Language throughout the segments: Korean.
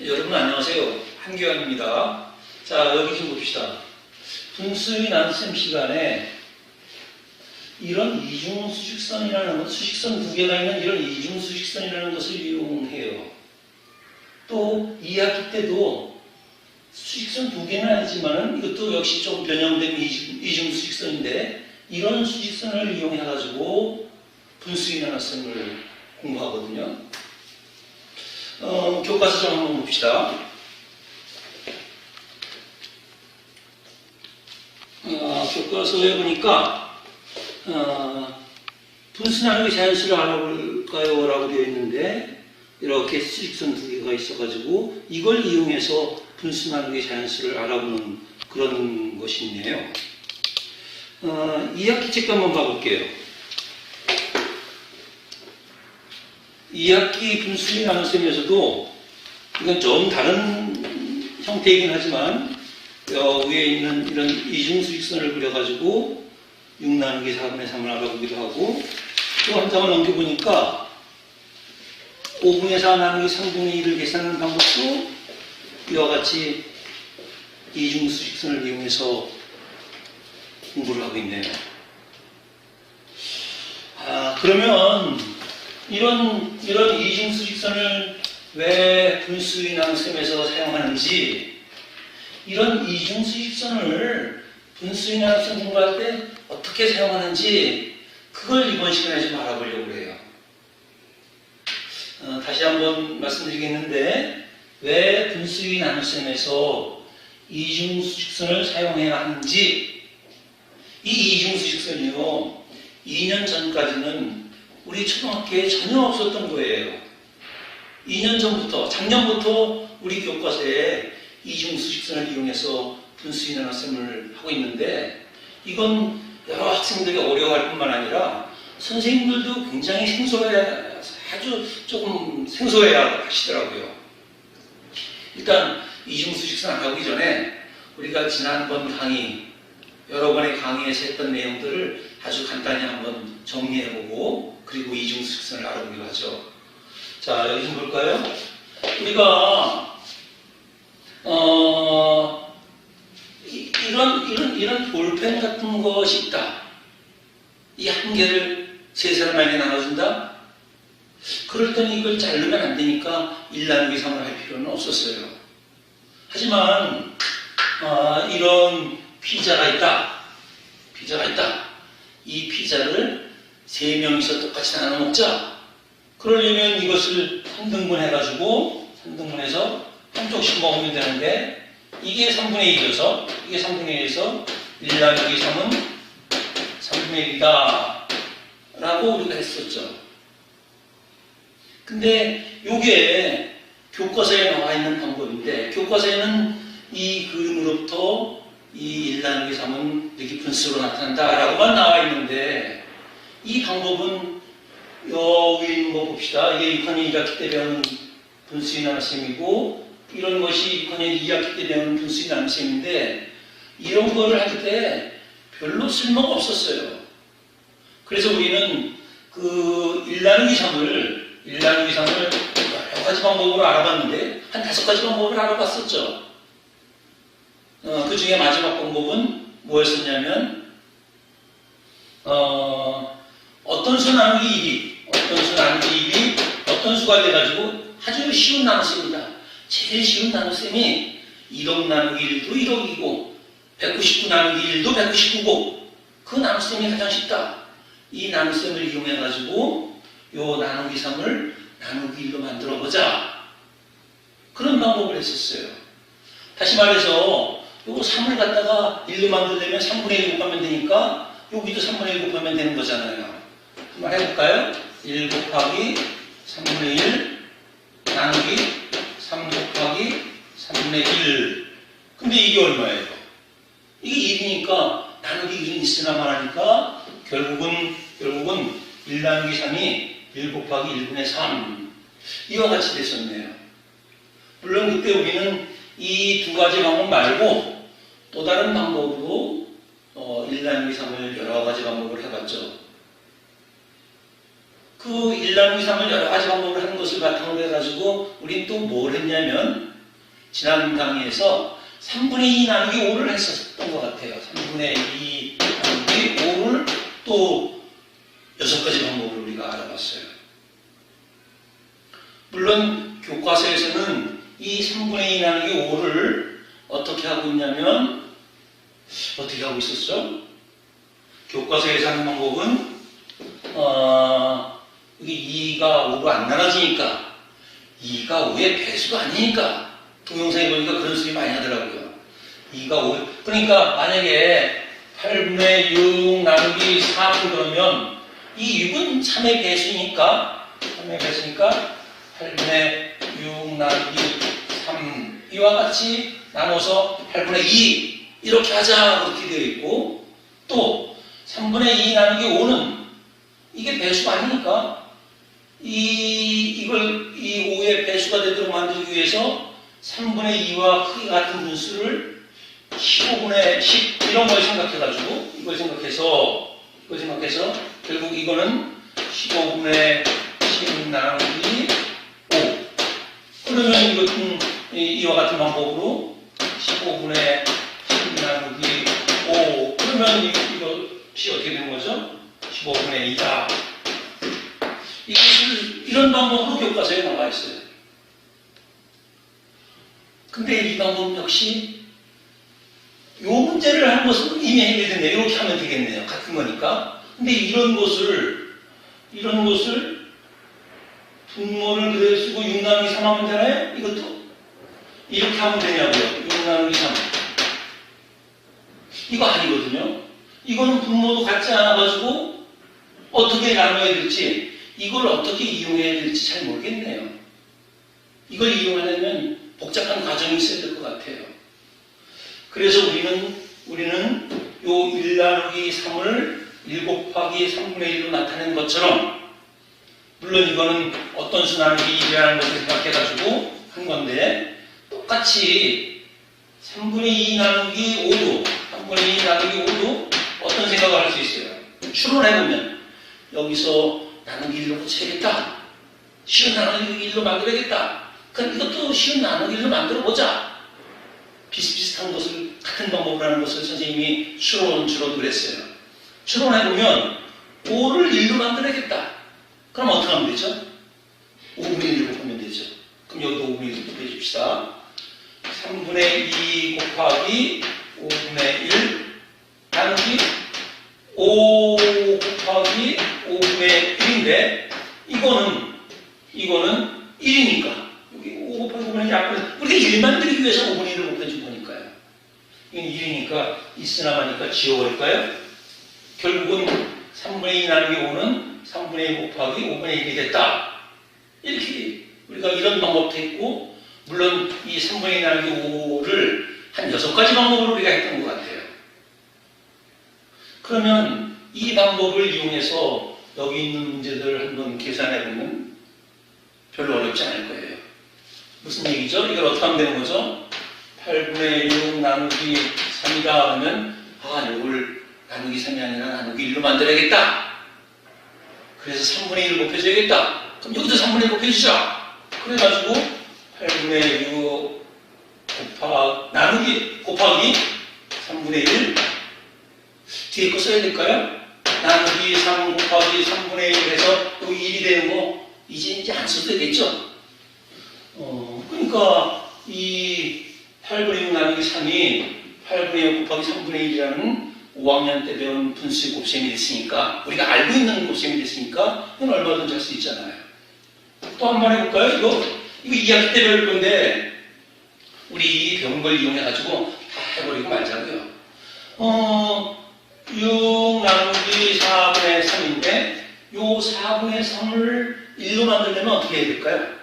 여러분 안녕하세요. 한규환입니다. 자, 여기 좀 봅시다. 분수의 나눗셈 시간에 이런 이중수직선이라는 것, 수직선 두 개가 있는 이런 이중수직선이라는 것을 이용해요. 또 2학기 때도 수직선 두 개는 아니지만 이것도 역시 좀 변형된 이중수직선인데 이런 수직선을 이용해가지고 분수의 나눗셈을 공부하거든요. 교과서 좀 한번 봅시다. 교과서에 보니까 분수 나누기 자연수를 알아볼까요? 라고 되어 있는데 이렇게 수직선 두 개가 있어가지고 이걸 이용해서 분수 나누기 자연수를 알아보는 그런 것이 있네요. 2학기 책 한번 봐볼게요. 2학기 분수의 나눗셈에서도 이건 좀 다른 형태이긴 하지만 위에 있는 이런 이중수직선을 그려가지고 6 나누기 4분의 3을 알아보기도 하고 또 한 장을 넘겨보니까 5분의 4 나누기 3분의 1을 계산하는 방법도 이와 같이 이중수직선을 이용해서 공부를 하고 있네요. 그러면 이런 이중수직선을 왜 분수의 나눗셈에서 사용하는지, 이런 이중수직선을 분수의 나눗셈 공부할 때 어떻게 사용하는지 그걸 이번 시간에 좀 알아보려고 해요. 다시 한번 말씀드리겠는데 왜 분수의 나눗셈에서 이중수직선을 사용해야 하는지, 이 이중수직선이요 2년 전까지는 우리 초등학교에 전혀 없었던 거예요. 2년 전부터, 작년부터 우리 교과서에 이중수직선을 이용해서 분수의 나눗셈을 하고 있는데 이건 여러 학생들이 어려워할 뿐만 아니라 선생님들도 굉장히 아주 조금 생소해야 하시더라고요. 일단 이중수직선 안 하기 전에 우리가 지난번 강의, 여러 번의 강의에서 했던 내용들을 아주 간단히 한번 정리해보고 그리고 이중수직선을 알아보기로 하죠. 자, 여기 좀 볼까요? 우리가 이런 볼펜 같은 것이 있다. 이 한 개를 세 사람에게 나눠준다? 그럴 때는 이걸 자르면 안 되니까 1 나누기 3을 할 필요는 없었어요. 하지만 이런 피자가 있다. 이 피자를 세 명이서 똑같이 나눠 먹자. 그러려면 이것을 3등분 해가지고 3등분해서 한쪽씩 먹으면 되는데 이게 3분의 1이어서 1 나누기 3은 3분의 1이다 라고 우리가 했었죠. 근데 이게 교과서에 나와 있는 방법인데 교과서에는 이 그림으로부터 이 1 나누기 3은 이렇게 분수로 나타난다 라고만 나와 있는데 이 방법은 여기 있는 거 봅시다. 이게 6학년 1학기 때 배우는 분수의 나눗셈이고 이런 것이 6학년 2학기 때 배우는 분수의 나눗셈인데 이런 거를 할 때 별로 쓸모가 없었어요. 그래서 우리는 그 1 나누기 3을 여러 가지 방법으로 알아봤는데 한 5가지 방법을 알아봤었죠. 그 중에 마지막 방법은 뭐였었냐면 어떤 수 나누기 2이 어떤 수가 돼가지고 아주 쉬운 나눗셈이다. 제일 쉬운 나눗셈이 1억 나누기 1도 1억이고 199 나누기 1도 199고 그 나눗셈이 가장 쉽다. 이 나눗셈을 이용해가지고 요 나누기 3을 나누기 1로 만들어보자. 그런 방법을 했었어요. 다시 말해서 요거 3을 갖다가 1로 만들려면 3분의 1 곱하면 되니까 여기도 3분의 1 곱하면 되는 거잖아요. 한번 해볼까요? 1 곱하기 3분의 1 나누기 3 곱하기 3분의 1. 근데 이게 얼마예요? 이게 1이니까 나누기 1은 있으나 말하니까 결국은 1 나누기 3이 1 곱하기 1분의 3 이와 같이 됐었네요. 물론 그때 우리는 이 두 가지 방법 말고 또 다른 방법으로 1 나누기 3을 여러 가지 방법을 해봤죠. 그 1 나누기 3을 여러 가지 방법을 하는 것을 바탕으로 해가지고 우린 또 뭘 했냐면 지난 강의에서 3분의 2 나누기 5를 했었던 것 같아요. 3분의 2 나누기 5를 또 6가지 방법을 우리가 알아봤어요. 물론 교과서에서는 이 3분의 2 나누기 5를 어떻게 하고 있냐면 어떻게 하고 있었죠? 교과서에서 하는 방법은 여기 2가 5로 안 나눠지니까 2가 5의 배수가 아니니까 동영상에 보니까 그런 소리 많이 하더라고요. 2가 5, 그러니까 만약에 8분의 6 나누기 3 그러면 이 6은 3의 배수니까 8분의 6 나누기 3 이와 같이 나눠서 8분의 2 이렇게 하자 그렇게 되어 있고, 또 3분의 2 나누기 5는 이게 배수가 아니니까 이 5의 배수가 되도록 만들기 위해서 3분의 2와 크기 같은 분수를 15분의 10 이런 걸 생각해가지고 이걸 생각해서 결국 이거는 15분의 10 나누기 5. 그러면 이것은 이와 같은 방법으로 15분의 10 나누기 5. 그러면 이것이 어떻게 되는 거죠? 15분의 2다. 이런 방법으로 교과서에 나와 있어요. 근데 이 방법 역시 이 문제를 한 것은 이미 해결됐네요. 이렇게 하면 되겠네요. 같은 거니까. 근데 이런 것을 분모를 그대로 쓰고 6 나누기 3 하면 되나요? 이것도 이렇게 하면 되냐고요. 6 나누기 3. 이거 아니거든요. 이거는 분모도 같지 않아가지고 어떻게 나눠야 될지, 이걸 어떻게 이용해야 될지 잘 모르겠네요. 이걸 이용하려면 복잡한 과정이 있어야 될 것 같아요. 그래서 우리는 요 1 나누기 3을 1 곱하기 3분의 1로 나타낸 것처럼, 물론 이거는 어떤 수 나누기 1이라는 것을 생각해가지고 한 건데, 똑같이 3분의 2 나누기 5도 어떤 생각을 할 수 있어요. 추론해보면 여기서 나누기 1로 고쳐야겠다. 쉬운 나누기 1로 만들어야겠다. 그럼 이것도 쉬운 나누기 1로 만들어보자. 비슷비슷한 것을, 같은 방법을 하는 것을 선생님이 추론으로 그랬어요. 추론해보면 5를 1로 만들어야겠다. 그럼 어떻게 하면 되죠? 5분의 1로 곱하면 되죠. 그럼 여기도 5분의 1로 곱해줍시다. 3분의 2 곱하기 5분의 1 나누기 5 곱하기 5분의 1인데, 이거는 1이니까 여기 5 곱하기 5분의 1이 앞으로 우리가 1 만들기 위해서 5분의 1을 곱해준 거니까요. 이건 1이니까 있으나마니까 지워버릴까요? 결국은 3분의 2 나누기 5는 3분의 1 곱하기 5분의 1이 됐다. 이렇게 우리가 이런 방법도 했고, 물론 이 3분의 2 나누기 5를 한 6가지 방법으로 우리가 했던 것 같아요. 그러면 이 방법을 이용해서 여기 있는 문제들을 한번 계산해보면 별로 어렵지 않을 거예요. 무슨 얘기죠? 이걸 어떻게 하면 되는 거죠? 8분의 6 나누기 3이다 하면, 이걸 나누기 3이 아니라 나누기 1로 만들어야겠다. 그래서 3분의 1을 곱해줘야겠다. 그럼 여기도 3분의 1 곱해주자. 그래가지고 8분의 6 곱하기 3분의 1 뒤에 거 써야 될까요? 나누기 3 곱하기 3분의 1 해서 여기 1이 되는 거 이제 안 써도 되겠죠? 그러니까 이 8분의 6 나누기 3이 8분의 6 곱하기 3분의 1이라는 5학년 때 배운 분수의 곱셈이 됐으니까, 우리가 알고 있는 곱셈이 됐으니까 이건 얼마든지 할 수 있잖아요. 또 한 번 해볼까요? 이거 2학기 때 배울 건데 우리 배운 걸 이용해가지고 다 해버리고 말자고요. 6 나누기 4분의 3인데 요 4분의 3을 1로 만들려면 어떻게 해야 될까요?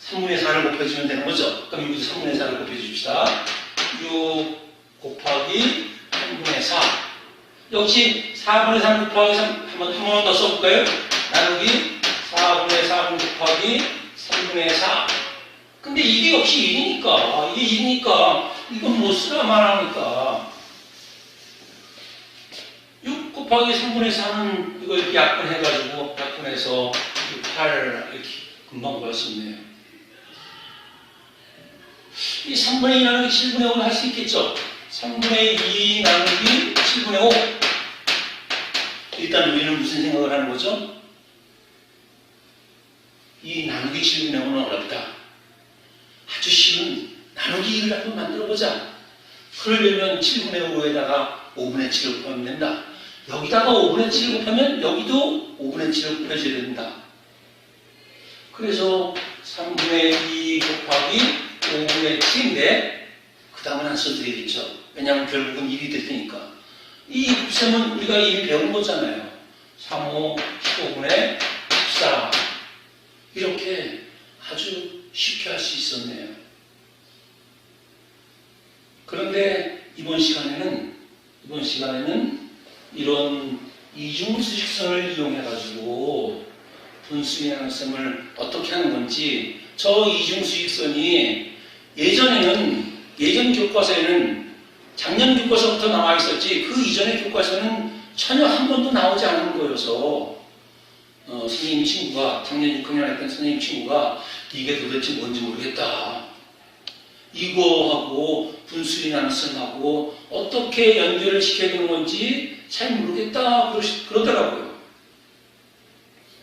3분의 4를 곱해주면 되는 거죠. 그럼 여기도 3분의 4를 곱해줍시다. 6 곱하기 3분의 4. 역시 4분의 3 곱하기 3 한 번 더 써볼까요? 나누기 4분의 3 곱하기 3분의 4. 근데 이게 역시 1이니까 이건 못 쓰라 말하니까 6 곱하기 3분의 4는 이거 이렇게 약분해가지고 약분해서 8 이렇게 금방 구할 수 있네요. 이 3분의 2 나누기 7분의 5를 할 수 있겠죠? 3분의 2 나누기 7분의 5. 일단 우리는 무슨 생각을 하는 거죠? 이 나누기 7분의 5는 어렵다. 아주 쉬운 나누기 2를 한번 만들어보자. 그러려면 7분의 5에다가 5분의 7을 곱하면 된다. 여기다가 5분의 7을 곱하면 여기도 5분의 7을 곱해줘야 된다. 그래서 3분의 2 곱하기 5분의 7인데 그 다음은 안 써드리겠죠. 왜냐하면 결국은 1이 될 테니까. 이 곱셈은 우리가 이미 배운 거잖아요. 3, 5, 15분의 14 이렇게 아주 쉽게 할 수 있었네요. 그런데 이번 시간에는 이런 이중수직선을 이용해가지고 분수의 나눗셈을 어떻게 하는 건지, 저 이중수직선이 예전 교과서에는 작년 교과서부터 나와 있었지 그 이전의 교과서는 전혀 한 번도 나오지 않은 거여서 선생님 친구가, 작년 6학년 했던 선생님 친구가 이게 도대체 뭔지 모르겠다. 이거하고 분수의 나눗셈하고 어떻게 연결을 시켜야 되는 건지 잘 모르겠다 그러더라고요.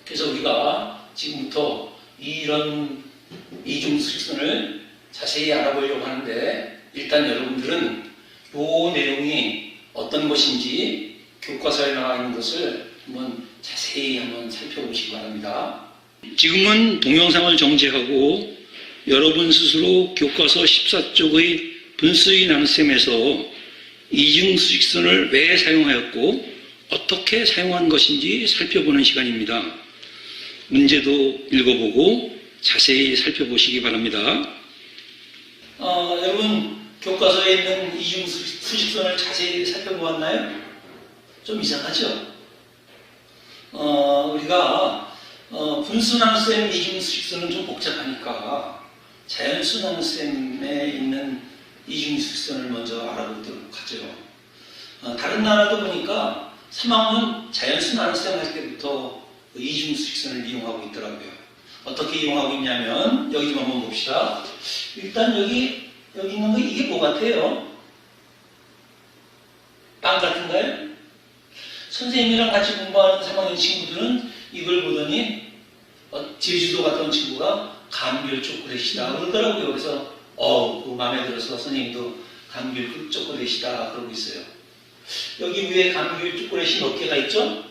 그래서 우리가 지금부터 이런 이중수직선을 자세히 알아보려고 하는데, 일단 여러분들은 이 내용이 어떤 것인지 교과서에 나와 있는 것을 한번 자세히 한번 살펴보시기 바랍니다. 지금은 동영상을 정지하고 여러분 스스로 교과서 14쪽의 분수의 나눗셈에서 이중수직선을 왜 사용하였고 어떻게 사용한 것인지 살펴보는 시간입니다. 문제도 읽어보고 자세히 살펴보시기 바랍니다. 여러분 교과서에 있는 이중수직선을 자세히 살펴보았나요? 좀 이상하죠? 우리가 분수 나눗셈 이중수직선은 좀 복잡하니까 자연수 나눗셈에 있는 이중수직선을 먼저 알아보도록 하죠. 다른 나라도 보니까 3학년 자연수 나눗셈 할 때부터 이중수직선을 이용하고 있더라고요. 어떻게 이용하고 있냐면 여기 좀 한번 봅시다. 일단 여기 있는 거 이게 뭐 같아요? 빵 같은가요? 선생님이랑 같이 공부하는 3학년 친구들은 이걸 보더니 제주도 갔다 온 친구가 감귤 초콜릿이다 그러더라고요. 그래서 그 마음에 들어서 선생님도 감귤 초콜릿이다 그러고 있어요. 여기 위에 감귤 초콜릿이 몇 개가 있죠?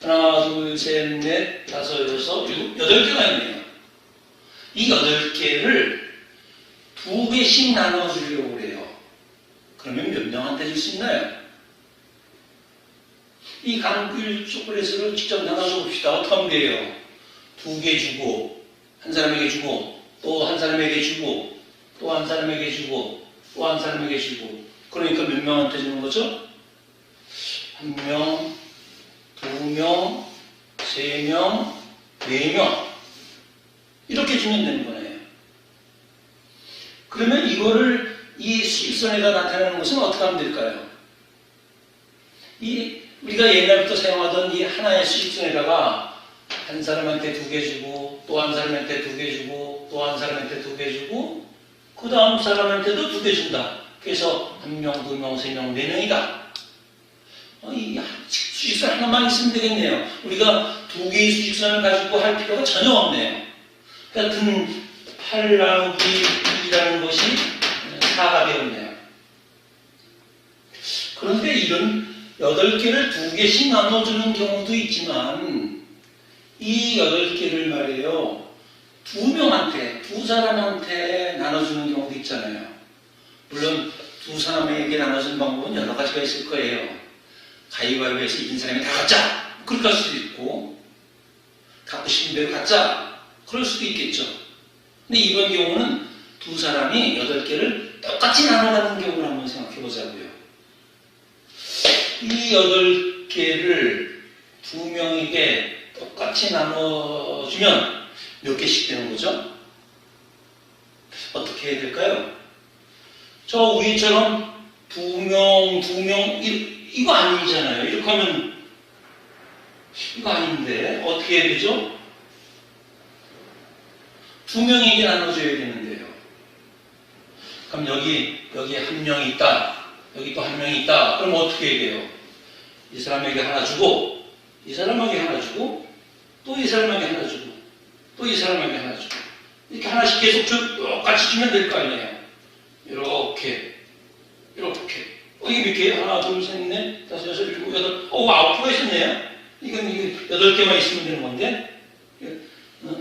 하나, 둘, 셋, 넷, 다섯, 여섯, 일곱, 8개가 있네요. 이 8개를 2개씩 나눠주려고 그래요. 그러면 몇 명한테 줄 수 있나요? 이 감귤 초콜릿을 직접 나눠줘 봅시다. 어떻게 하면 돼요? 2개 주고, 한 사람에게 주고, 또 한 사람에게 주고, 또 한 사람에게 주고, 또 한 사람에게 주고. 그러니까 몇 명한테 주는 거죠? 1명, 2명, 3명, 4명. 이렇게 주면 되는 거네요. 그러면 이거를 이 수직선에다 나타내는 것은 어떻게 하면 될까요? 우리가 옛날부터 사용하던 이 하나의 수직선에다가 한 사람한테 2개 주고, 또 한 사람한테 2개 주고, 또 한 사람한테 2개 주고, 그 다음 사람한테도 2개 준다. 그래서 1명, 2명, 3명, 4명이다. 이 수직선 하나만 있으면 되겠네요. 우리가 2개의 수직선을 가지고 할 필요가 전혀 없네요. 같은 8 나누기 2라는 것이 4가 되었네요. 그런데 이런 8개를 2개씩 나눠주는 경우도 있지만 이 8개를 말이에요. 2명한테, 2사람한테 나눠주는 경우도 있잖아요. 물론 2사람에게 나눠주는 방법은 여러 가지가 있을 거예요. 가위바위보에서 이긴 사람이 다 갖자! 그렇게 할 수도 있고, 갖고 싶은 대로 갖자! 그럴 수도 있겠죠. 근데 이번 경우는 2사람이 8개를 똑같이 나눠가는 경우를 한번 생각해 보자고요. 이 8개를 2명에게 똑같이 나눠주면 몇 개씩 되는 거죠? 어떻게 해야 될까요? 저 위에처럼 2명, 이거 아니잖아요. 이렇게 하면 이거 아닌데 어떻게 해야 되죠? 두 명에게 나눠줘야 되는데요. 그럼 여기에 한 명이 있다. 여기 또 한 명이 있다. 그럼 어떻게 해야 돼요? 이 사람에게 하나 주고, 이 사람에게 하나 주고, 또 이 사람에게 하나 주고, 또 이 사람에게 하나 주고. 이렇게 하나씩 계속 똑같이 주면 될 거 아니에요. 이렇게. 이게 몇 개예요? 하나, 둘, 셋, 넷, 다섯, 여섯, 일곱, 여덟. 9%가 있었네요. 이건 8개만 있으면 되는 건데.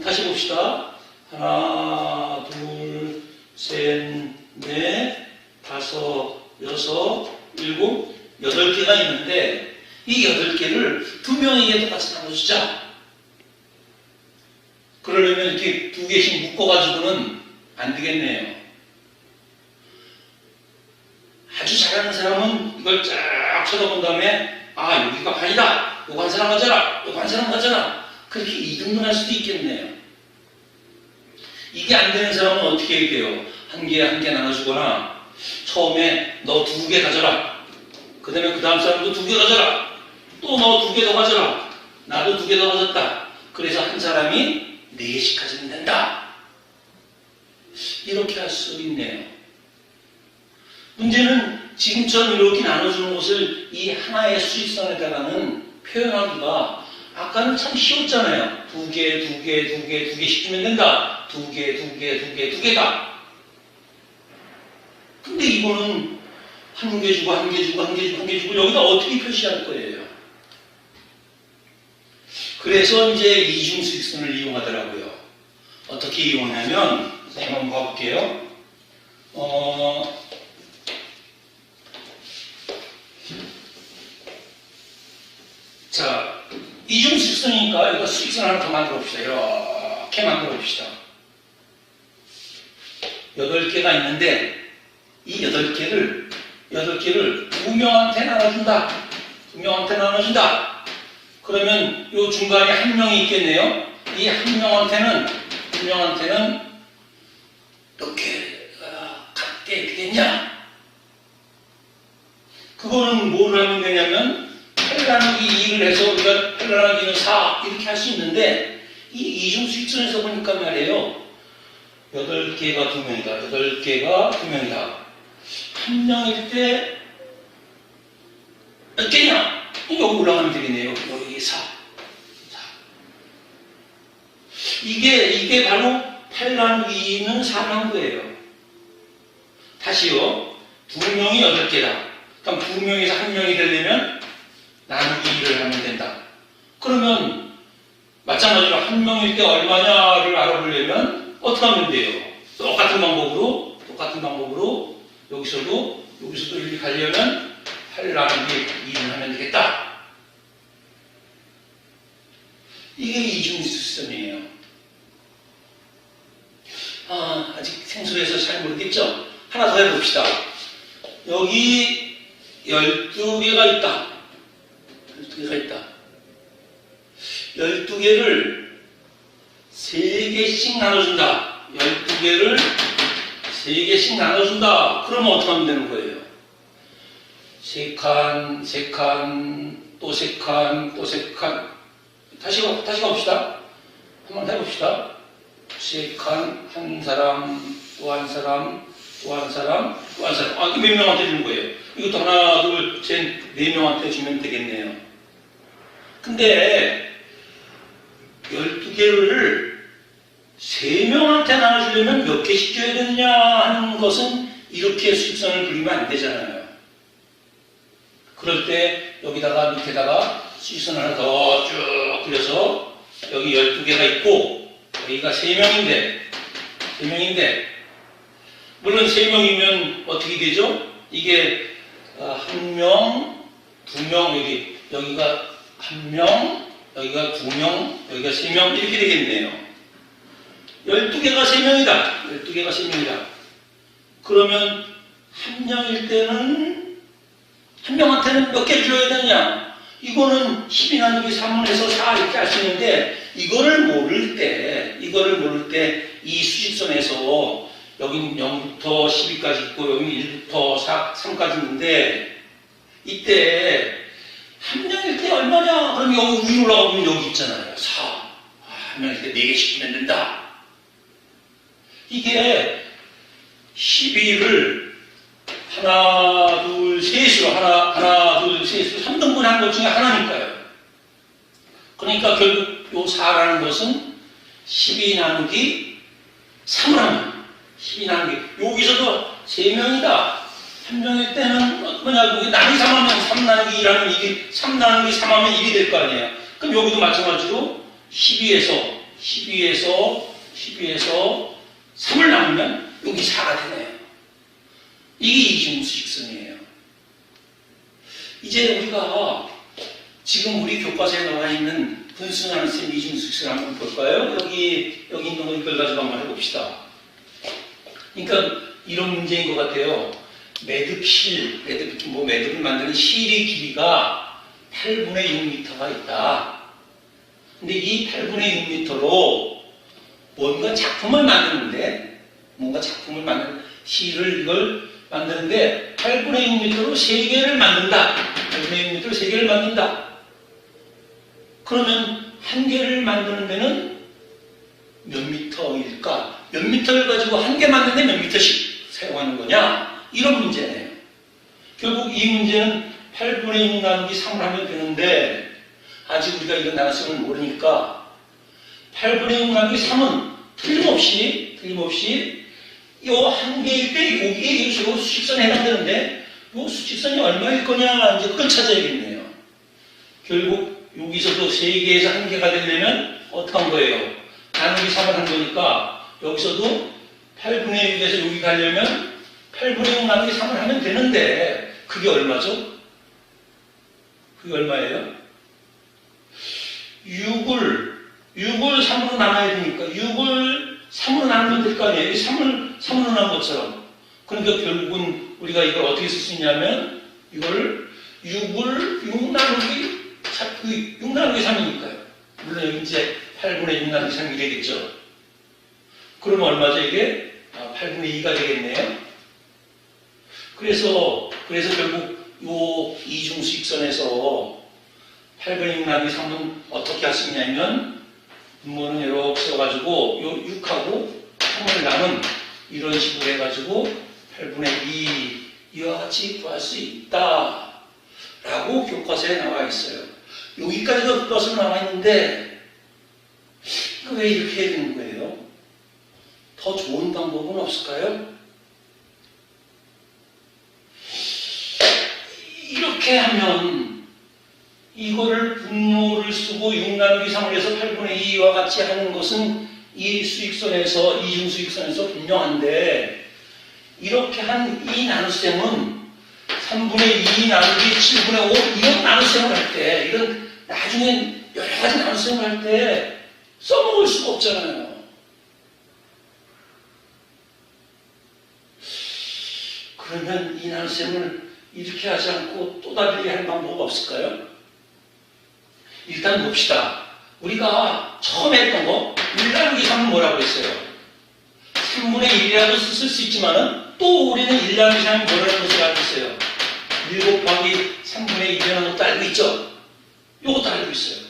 다시 봅시다. 하나, 둘, 셋, 넷, 다섯, 여섯, 일곱, 8개가 있는데, 이 8개를 2명에게 똑같이 나눠주자. 그러려면 이렇게 2개씩 묶어가지고는 안 되겠네요. 아주 잘하는 사람은 이걸 쫙 쳐다본 다음에, 여기가 반이다. 요거 한 사람 가져라. 요거 한 사람 가져라. 그렇게 이등분할 수도 있겠네요. 이게 안 되는 사람은 어떻게 해야 돼요? 한 개 나눠주거나, 처음에 너 2개 가져라. 그 다음에 그 다음 사람도 2개 가져라. 또 너 2개 더 가져라. 나도 2개 더 가졌다. 그래서 한 사람이 4개씩 가지면 된다. 이렇게 할 수 있네요. 문제는 지금처럼 이렇게 나눠주는 것을 이 하나의 수직선에다가는 표현하기가 아까는 참 쉬웠잖아요. 2개씩 주면 된다. 2개다. 근데 이거는 한 개 주고 여기다 어떻게 표시할 거예요? 그래서 이제 이중수직선을 이용하더라고요. 어떻게 이용하냐면 선생님 한번 봐볼게요. 자, 이중수직선이니까 이거 수직선 하나 더 만들어 봅시다. 이렇게 만들어 봅시다. 8개가 있는데 이 8개를 2명한테 나눠준다. 그러면 이 중간에 한 명이 있겠네요. 이 한 명한테는 이렇게 같게 되겠냐? 그거는 뭘 하면 되냐면 8 나누기 2를 해서 우리가 8 나누기 2는 4 이렇게 할 수 있는데 이 이중수직선에서 보니까 말이에요. 8개가 2명이다. 한 명일 때 몇 개냐? 여기 올라가면 되겠네요. 여기 4. 이게 바로 8 나누기 2는 4란 거예요. 다시요. 2명이 8개다. 그럼 2명에서 1명이 되려면 나누기 2를 하면 된다. 그러면 마찬가지로 1명일 때 얼마냐를 알아보려면 어떻게 하면 돼요? 똑같은 방법으로 여기서도 이렇게 가려면 8 나누기 2를 하면 되겠다. 이게 이중수직선이에요. 아직 생소해서 잘 모르겠죠? 하나 더 해봅시다. 여기 12개가 있다. 12개를 3개씩 나눠준다. 12개를 3개씩 나눠준다. 그러면 어떻게 하면 되는 거예요? 3칸, 또 3칸. 다시 가봅시다. 한번 해봅시다. 3칸, 한 사람, 또 한 사람. 이게 몇 명한테 주는 거예요? 이것도 하나, 둘, 셋, 4명한테 주면 되겠네요. 근데 12개를 3명한테 나눠주려면 몇 개씩 줘야 되느냐 하는 것은 이렇게 수직선을 그리면 안 되잖아요. 그럴 때 여기다가 밑에다가 수직선을 하나 더 쭉 그려서 여기 12개가 있고 여기가 3명인데 물론 3명이면 어떻게 되죠? 이게 1명, 2명, 여기가 1명, 여기가 2명, 여기가 3명 이렇게 되겠네요. 12개가 3명이다. 그러면 한 명일 때는 한 명한테는 몇 개 줘야 되느냐? 이거는 12 나누기 3을 해서 4 이렇게 할 수 있는데 이거를 모를 때 이 수직선에서 여기는 0부터 12까지 있고 여기는 1부터 3까지 있는데 이때 함량일 때 얼마냐? 그럼 여기 위로 올라가면 여기 있잖아요. 4. 함량일 때 4개씩 주면 된다. 이게 12를 하나, 둘, 셋으로 하나, 둘, 셋으로 3등분 한 것 중에 하나니까요. 그러니까 결국 요 4라는 것은 12 나누기 3을 하면 12 나누기 여기서도 3명이다. 한 명일 때는 뭐냐고 나누기 3 하면 3 나누기 2라는 이게 3 나누기 3 하면 1이 될 거 아니에요. 그럼 여기도 마찬가지로 12에서 3을 나누면 여기 4가 되네요. 이게 이중수직선이에요. 이제 우리가 지금 우리 교과서에 나와 있는 분수나눗셈 이중수직선 한번 볼까요? 여기 있는 거 이걸 가지고 한번 해봅시다. 그러니까 이런 문제인 것 같아요. 매듭을 만드는 실의 길이가 8분의 6m가 있다. 근데 이 8분의 6m로 뭔가 작품을 만드는데, 실을 이걸 만드는데 8분의 6m로 3개를 만든다. 8분의 6m로 3개를 만든다. 그러면 한 개를 만드는 데는 몇 미터일까? 몇 미터를 가지고 한 개 만드는데 몇 미터씩 사용하는 거냐? 이런 문제네요. 결국 이 문제는 8분의 6 나누기 3을 하면 되는데 아직 우리가 이런 나눗셈을 모르니까 8분의 6 나누기 3은 틀림없이 요 한 개일 때 여기에 요 수직선에 해당되는데 요 수직선이 얼마일 거냐 이제 그걸 찾아야겠네요. 결국 여기서도 3개에서 한 개가 되려면 어떻게 한 거예요? 나누기 3을 한 거니까 여기서도 8분의 6에서 여기 가려면 8분의 6 나누기 3을 하면 되는데 그게 얼마죠? 그게 얼마예요? 6을 3으로 나눠야 되니까 6을 3으로 나누면 될 거 아니에요? 3으로 나눈 것처럼. 그러니까 결국은 우리가 이걸 어떻게 쓸 수 있냐면 이걸 6 나누기 3이니까요. 물론 여기 이제 8분의 6 나누기 3이 되겠죠. 그러면 얼마죠 이게? 8분의 2가 되겠네요. 그래서 결국 요 이중수직선에서 8분의 6 나누기 3은 어떻게 할 수 있냐면 분모는 이렇게 써가지고 요 6하고 3을 나눈 이런 식으로 해가지고 8분의 2 이와 같이 구할 수 있다 라고 교과서에 나와 있어요. 여기까지가 교과서에 나와 있는데 왜 이렇게 해야 되는 거예요? 더 좋은 방법은 없을까요? 이렇게 하면 이거를 분모를 쓰고 6 나누기 3을 해서 8분의 2와 같이 하는 것은 이 수직선에서 이중수직선에서 분명한데 이렇게 한 이 나눗셈은 3분의 2 나누기 7분의 5 이런 나눗셈을 할 때 이런 나중에 여러 가지 나눗셈을 할 때 써먹을 수가 없잖아요. 그러면 이 나눗셈을 이렇게 하지 않고 또 다르게 할 방법 없을까요? 일단 봅시다. 우리가 처음에 했던 거 1 나누기 3은 뭐라고 했어요? 3분의 1이라도 쓸 수 있지만은 또 우리는 1 나누기 3이 뭐라는 것을 알고 있어요? 1 곱하기 3분의 1이라는 것도 알고 있죠? 이것도 알고 있어요.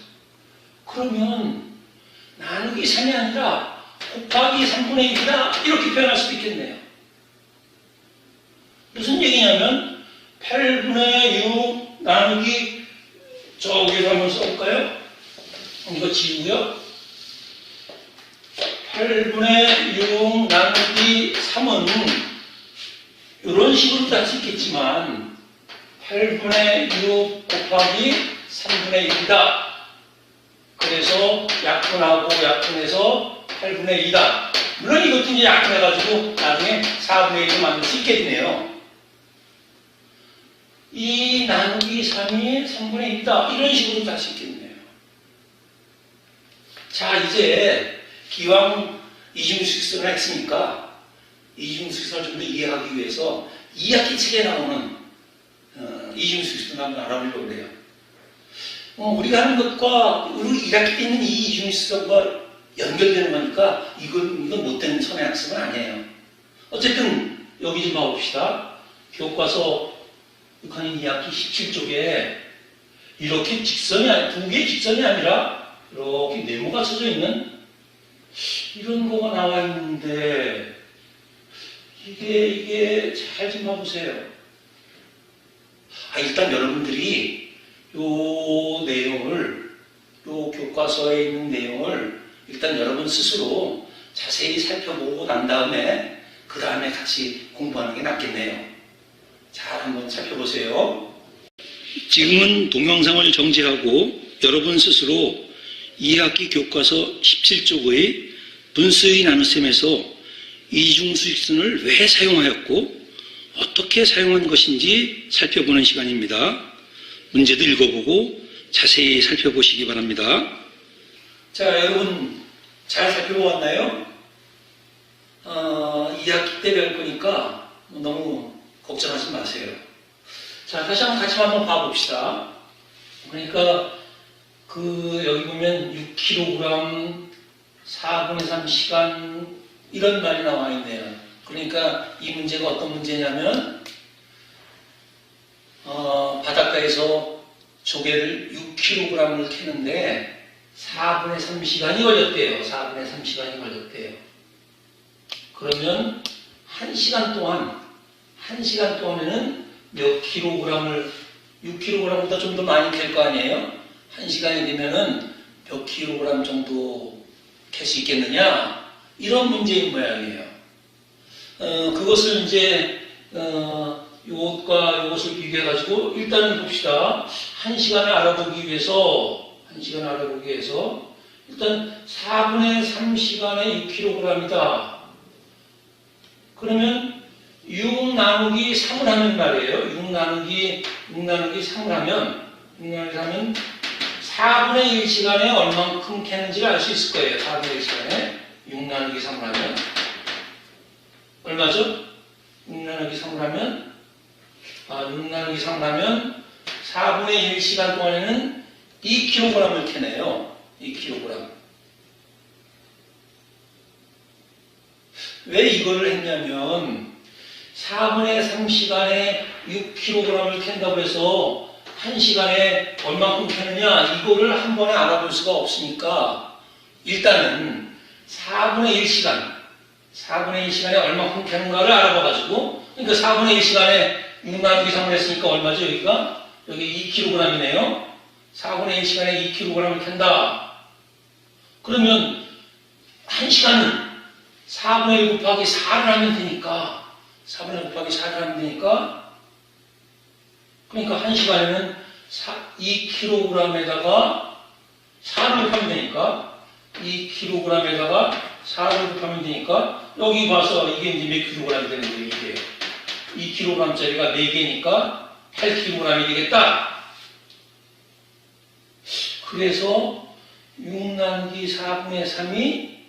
그러면 나누기 3이 아니라 곱하기 3분의 1이다 이렇게 표현할 수도 있겠네요. 무슨 얘기냐면 8분의 6 나누기 저기에서 한번 써볼까요? 이거 지우고요. 8분의 6 나누기 3은 이런 식으로도 할 수 있겠지만 8분의 6 곱하기 3분의 1이다. 그래서 약분하고 약분해서 8분의 2다. 물론 이것도 이제 약분해가지고 나중에 4분의 1로 만들 수 있겠네요. 2 나누기 3이 3분의 1이다. 이런 식으로도 할 수 있겠네요. 자, 이제 기왕 이중수직선을 했으니까 이중수직선을 좀 더 이해하기 위해서 2학기 책에 나오는 이중수직선을 한번 알아보려고 해요. 우리가 하는 것과 우리 1학기 때 있는 이 이중수직선과 연결되는 거니까 이건 못된 선행학습은 아니에요. 어쨌든 여기 좀 봐봅시다. 교과서 6학년 2학기 17쪽에 이렇게 두 개의 직선이 아니라 이렇게 네모가 쳐져 있는 이런 거가 나와 있는데 이게 잘 좀 봐보세요. 일단 여러분들이 요 내용을, 요 교과서에 있는 내용을 일단 여러분 스스로 자세히 살펴보고 난 다음에 그 다음에 같이 공부하는 게 낫겠네요. 잘 한번 살펴보세요. 지금은 동영상을 정지하고 여러분 스스로 2학기 교과서 17쪽의 분수의 나눗셈에서 이중수직선을 왜 사용하였고 어떻게 사용한 것인지 살펴보는 시간입니다. 문제도 읽어보고 자세히 살펴보시기 바랍니다. 자, 여러분 잘 살펴보았나요? 2학기 때 배울 거니까 너무 걱정하지 마세요. 자, 다시 한번 봐봅시다. 그러니까 여기 보면 6kg 4분의 3 시간 이런 말이 나와 있네요. 그러니까 이 문제가 어떤 문제냐면 바닷가에서 조개를 6kg을 캐는데 4분의 3 시간이 걸렸대요. 4분의 3 시간이 걸렸대요. 그러면 1시간 동안에는 몇 킬로그램을 6kg보다 좀 더 많이 캘 거 아니에요? 1시간이 되면은 몇 킬로그램 정도 캘 수 있겠느냐? 이런 문제인 모양이에요. 그것을 이제 이것과 이것을 비교해가지고 일단은 봅시다. 1시간을 알아보기 위해서 일단 4분의 3시간에 6kg이다. 그러면 6 나누기 3을 하면 말이에요. 6 나누기 3을 하면 4분의 1시간에 얼만큼 캐는지를 알 수 있을 거예요. 4분의 1시간에 6 나누기 3을 하면 얼마죠? 6 나누기 3을 하면 4분의 1시간 동안에는 2kg을 캐네요. 2kg. 왜 이거를 했냐면 4분의 3시간에 6kg을 캔다고 해서 1시간에 얼만큼 캐느냐 이거를 한 번에 알아볼 수가 없으니까 일단은 4분의 1시간에 얼만큼 캐는가를 알아봐가지고 그러니까 4분의 1시간에 6 나누기 3을 했으니까 얼마죠? 여기 2kg이네요. 4분의 1시간에 2kg을 캔다. 그러면 1시간은 4분의 1 곱하기 4를 하면 되니까 4분의 1 곱하기 4를 하면 되니까 그러니까 1시간에는 2kg에다가 4를 곱하면 되니까 2kg에다가 4를 곱하면 되니까 여기 봐서 이게 이제 몇 kg이 되는 거예요. 이게 2kg짜리가 4개니까 8kg이 되겠다. 그래서 6 나누기 4분의 3이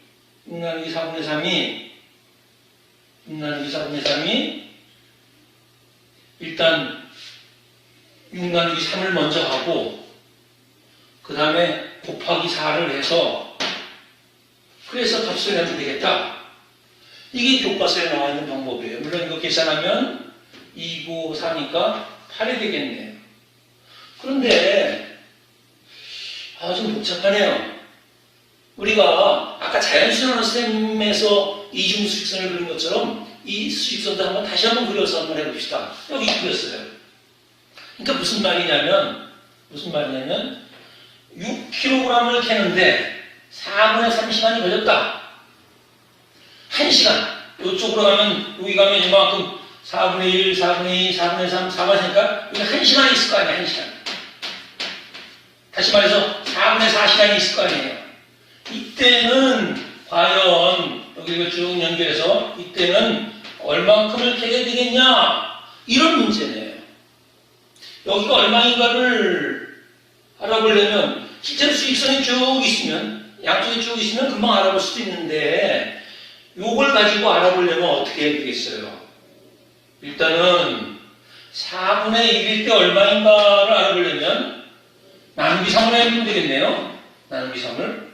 일단 6 나누기 3을 먼저 하고 그 다음에 곱하기 4를 해서 그래서 값을 내면 되겠다. 이게 교과서에 나와 있는 방법이에요. 물론 이거 계산하면 2, 9, 4니까 8이 되겠네요. 그런데 좀 복잡하네요. 우리가 아까 자연수나눗셈에서 이중수직선을 그린 것처럼 이 수직선도 다시 한번 그려서 한번 해봅시다. 여기 그렸어요. 그러니까 무슨 말이냐면 6kg을 캐는데 4분의 3시간이 걸렸다. 1시간. 이쪽으로 가면 여기 가면 이만큼 4분의 1, 4분의 2, 4분의 3, 4분의 4니까 여기 1시간이 있을 거 아니에요. 1시간. 다시 말해서 4분의 4시간이 있을 거 아니에요. 이때는 과연 여기 쭉 연결해서 이때는 얼만큼을 캐게 되겠냐 이런 문제네요. 여기가 얼마인가를 알아보려면 실제로 수직선이 쭉 있으면 양쪽이 쭉 있으면 금방 알아볼 수도 있는데 요걸 가지고 알아보려면 어떻게 해야 되겠어요? 일단은 4분의 1일 때 얼마인가를 알아보려면 나누기 3을 해보면 되겠네요. 나누기 3을.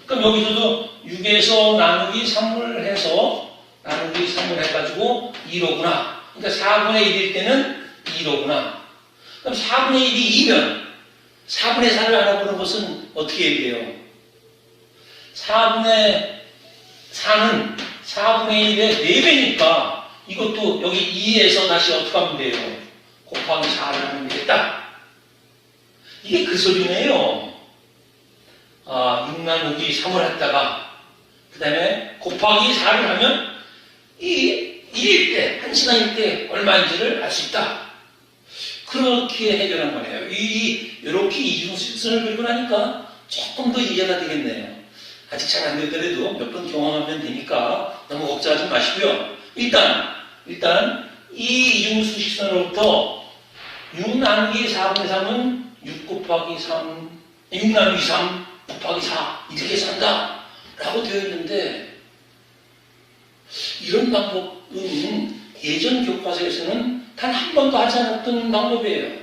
그럼 여기서도 6에서 나누기 3을 해가지고 2로구나. 그러니까 4분의 1일 때는 2로구나. 그럼 4분의 1이 2면 4분의 4를 알아보는 것은 어떻게 얘기해요? 4분의 4는 4분의 1의 4배니까 이것도 여기 2에서 다시 어떻게 하면 돼요? 곱하기 4를 하면 되겠다. 이게 그 소리네요. 6 나누기 3을 했다가 그 다음에 곱하기 4를 하면 이 1일 때, 1시간일 때 얼마인지를 알 수 있다. 그렇게 해결한 거네요. 이렇게 이중수직선을 그리고 나니까 조금 더 이해가 되겠네요. 아직 잘 안 되더라도 몇 번 경험하면 되니까 너무 걱정하지 마시고요. 일단 이 이중수직선으로부터 6 나누기 4분의 3은 6 곱하기 3, 6 나누기 3 곱하기 4 이렇게 산다 라고 되어 있는데, 이런 방법은 예전 교과서에서는 단 한 번도 하지 않았던 방법이에요.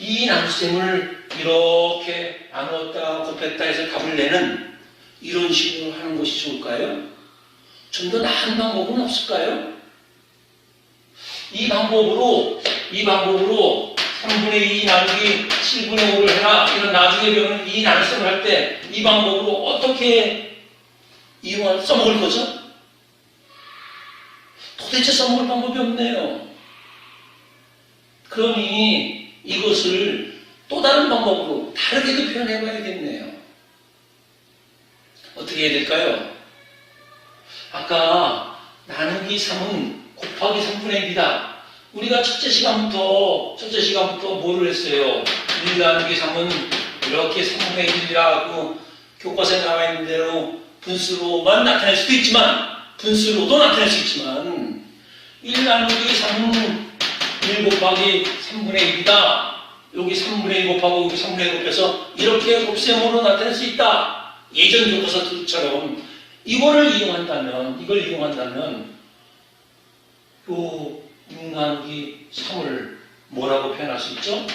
이 나눗셈을 이렇게 나누었다 곱했다 해서 답을 내는 이런 식으로 하는 것이 좋을까요? 좀 더 나은 방법은 없을까요? 이 방법으로 3분의 2 나누기 7분의 5를 해라, 이런 나중에 배우는 이 나눗셈을 할 때 이 방법으로 어떻게 써먹을 거죠? 도대체 써먹을 방법이 없네요. 그러니 이것을 또 다른 방법으로 다르게도 표현해 봐야겠네요. 어떻게 해야 될까요? 아까 나누기 3은 곱하기 3분의 1이다. 우리가 첫째 시간부터 뭐를 했어요? 1 나누기 3은 이렇게 3분의 1이라고 교과서에 나와 있는 대로 분수로만 나타낼 수도 있지만, 분수로도 나타낼 수 있지만, 1 나누기 3은 1 곱하기 3분의 1이다. 여기 3분의 1 곱하고 여기 3분의 1 곱해서 이렇게 곱셈으로 나타낼 수 있다. 예전 교과서처럼 이걸 이용한다면 요 6 나누기 3을 뭐라고 표현할 수 있죠?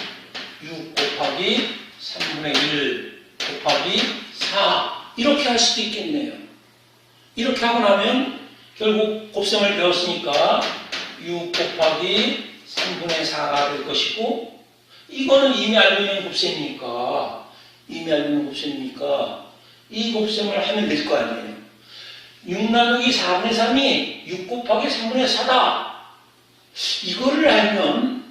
6 곱하기 3분의 1 곱하기 4 이렇게 할 수도 있겠네요. 이렇게 하고 나면 결국 곱셈을 배웠으니까 6 곱하기 3분의 4가 될 것이고, 이거는 이미 알고 있는 곱셈이니까 이 곱셈을 하면 될 거 아니에요. 6 나누기 4분의 3이 6 곱하기 3분의 4다. 이거를 알면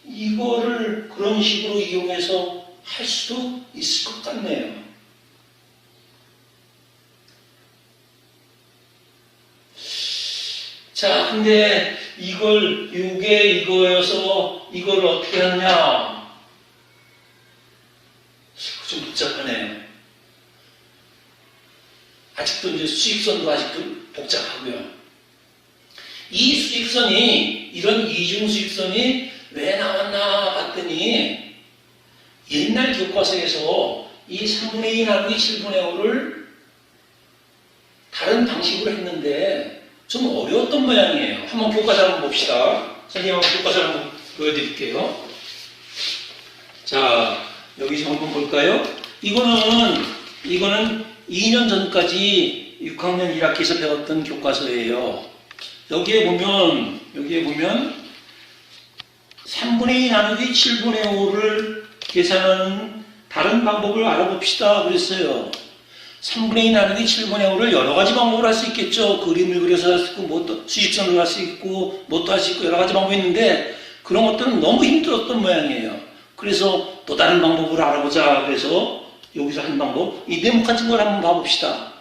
이거를 그런 식으로 이용해서 할 수도 있을 것 같네요. 자, 근데 이게 이거여서 이걸 어떻게 하냐? 좀 복잡하네요. 아직도 이제 수직선도 아직도 복잡하고요. 이 수직선이, 이런 이중수직선이 왜 나왔나 봤더니, 옛날 교과서에서 이 3분의 2 나누기 7분의 5를 다른 방식으로 했는데 좀 어려웠던 모양이에요. 한번 교과서 한번 봅시다. 선생님하고 교과서 한번 보여드릴게요. 자, 여기 좀 한번 볼까요? 이거는 2년 전까지 6학년 1학기에서 배웠던 교과서예요. 여기에 보면 3분의 2 나누기 7분의 5를 계산하는 다른 방법을 알아봅시다 그랬어요. 3분의 2 나누기 7분의 5를 여러 가지 방법으로 할 수 있겠죠. 그림을 그려서 할 수 있고, 수직선으로 할 수 있고, 할 수 있고, 여러 가지 방법이 있는데, 그런 것들은 너무 힘들었던 모양이에요. 그래서 또 다른 방법으로 알아보자. 그래서 여기서 한 방법, 이 네모칸 친 걸 한번 봐봅시다.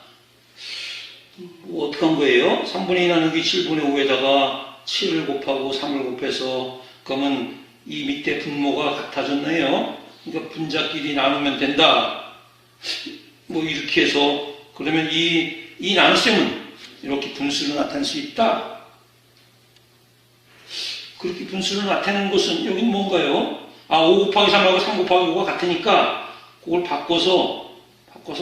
어떻게 한 거예요? 3분의 2 나누기 7분의 5에다가 7을 곱하고 3을 곱해서, 그러면 이 밑에 분모가 같아졌네요. 그러니까 분자끼리 나누면 된다. 이렇게 해서, 그러면 이 나눗셈은 이렇게 분수로 나타낼 수 있다. 그렇게 분수로 나타내는 것은, 여기는 뭔가요? 5 곱하기 3하고 3 곱하기 5가 같으니까, 그걸 바꿔서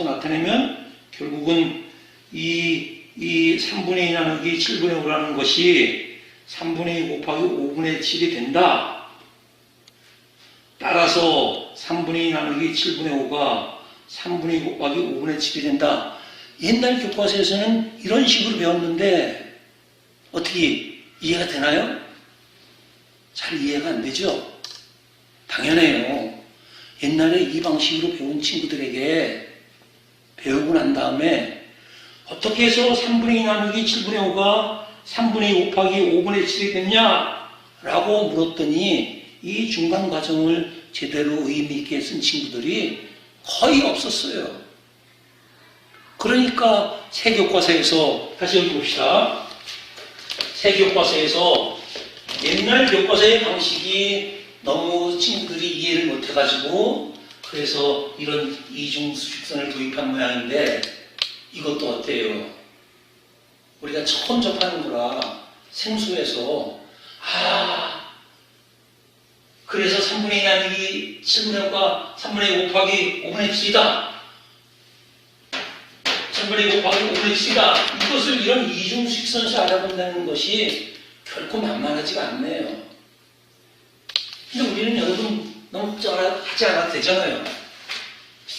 나타내면, 결국은 이 3분의 2 나누기 7분의 5라는 것이 3분의 2 곱하기 5분의 7이 된다. 따라서 3분의 2 나누기 7분의 5가 3분의 2 곱하기 5분의 7이 된다. 옛날 교과서에서는 이런 식으로 배웠는데 어떻게 이해가 되나요? 잘 이해가 안 되죠? 당연해요. 옛날에 이 방식으로 배운 친구들에게 배우고 난 다음에 어떻게 해서 3분의 2 나누기 7분의 5가 3분의 2 곱하기 5분의 7이 됐냐? 라고 물었더니 이 중간 과정을 제대로 의미 있게 쓴 친구들이 거의 없었어요. 그러니까 새 교과서에서, 다시 여기 봅시다. 새 교과서에서 옛날 교과서의 방식이 너무 친구들이 이해를 못해가지고 그래서 이런 이중수직선을 도입한 모양인데 이것도 어때요? 우리가 처음 접하는 거라 생소해서 그래서 3분의 2 나누기 7분의 5가 3분의 2 곱하기 5분의 7이다. 3분의 2 곱하기 5분의 7이다. 이것을 이런 이중수직선에서 알아본다는 것이 결코 만만하지가 않네요. 근데 우리는 여러분 너무 걱정하지 않아도 되잖아요.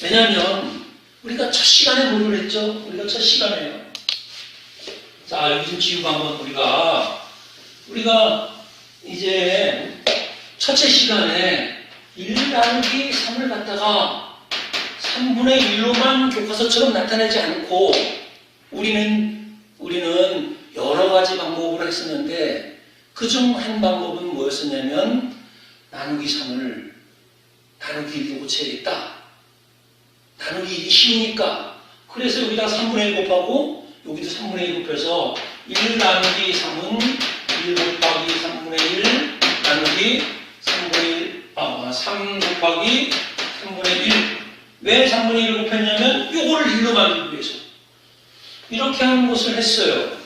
왜냐하면 우리가 첫 시간에 뭐를 했죠? 우리가 첫 시간에요. 자, 여기 좀 지우고 한번 우리가 이제 첫째 시간에 1 나누기 3을 갖다가 3분의 1로만 교과서처럼 나타내지 않고 우리는 여러 가지 방법으로 했었는데 그중 한 방법은 뭐였었냐면 나누기 3을 나누기 1로 고쳐야겠다. 나누기 1이 쉬우니까. 그래서 여기다 3분의 1 곱하고 여기도 3분의 1 곱해서 1 나누기 3은 1 곱하기 3분의 1 나누기 3 곱하기 3분의 1. 왜 3분의 1을 곱했냐면 요거를 1로 만들기 위해서. 이렇게 하는 것을 했어요.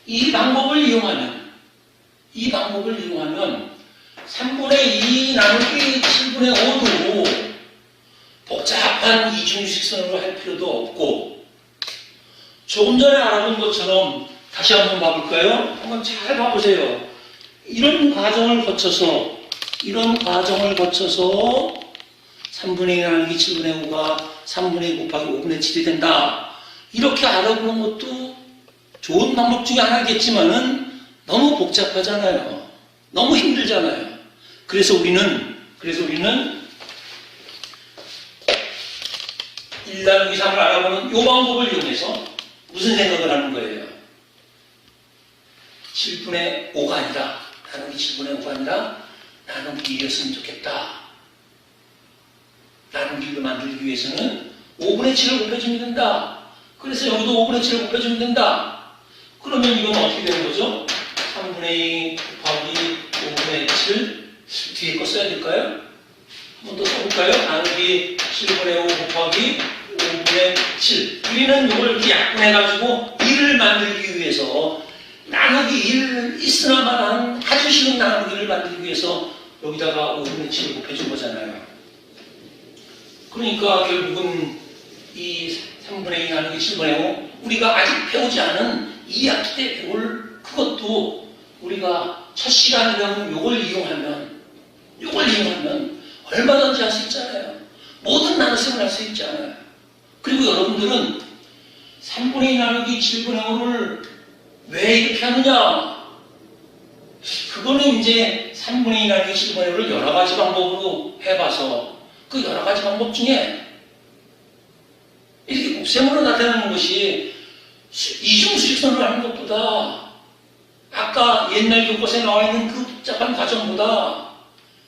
이 방법을 이용하면 3분의 2 나누기 7분의 5도 복잡한 이중식선으로 할 필요도 없고 조금 전에 알아본 것처럼 다시 한번 봐볼까요? 한번 잘 봐보세요. 이런 과정을 거쳐서 3분의 2 나누기 7분의 5가 3분의 2 곱하기 5분의 7이 된다. 이렇게 알아보는 것도 좋은 방법 중에 하나겠지만은 너무 복잡하잖아요. 너무 힘들잖아요. 그래서 우리는 1 나누기 3을 알아보는 이 방법을 이용해서 무슨 생각을 하는 거예요? 7분의 5가 아니라 나누기 7분의 5가 아니라 나누기 1이었으면 좋겠다. 나누기 1로 만들기 위해서는 5분의 7을 곱해주면 된다. 그래서 여기도 5분의 7을 곱해주면 된다. 그러면 이건 어떻게 되는 거죠? 3분의 2 곱하기 5분의 7 뒤에 거 써야 될까요? 한 번 더 써볼까요? 나누기 7분의 5 곱하기 5분의 7 우리는 이걸 이렇게 약분해가지고 1을 만들기 위해서 나누기 1 있으나마한 아주 쉬운 나누기를 만들기 위해서 여기다가 5분의 7을 곱해준 거잖아요. 그러니까 결국은 이 3분의 2 나누기 7분의 5 우리가 아직 배우지 않은 2학기 때 배울 그것도 우리가 첫 시간이라면 이걸 이용하면 얼마든지 할 수 있잖아요. 모든 나눗셈을 할 수 있잖아요. 그리고 여러분들은 3분의 2 나누기 7분의 5를 왜 이렇게 하느냐? 그거는 이제 3분의 2 나누기 7분의 5를 여러 가지 방법으로 해봐서 그 여러 가지 방법 중에 이렇게 곱셈으로 나타내는 것이 이중수직선을 하는 것보다 아까 옛날 교과서에 나와 있는 그 복잡한 과정보다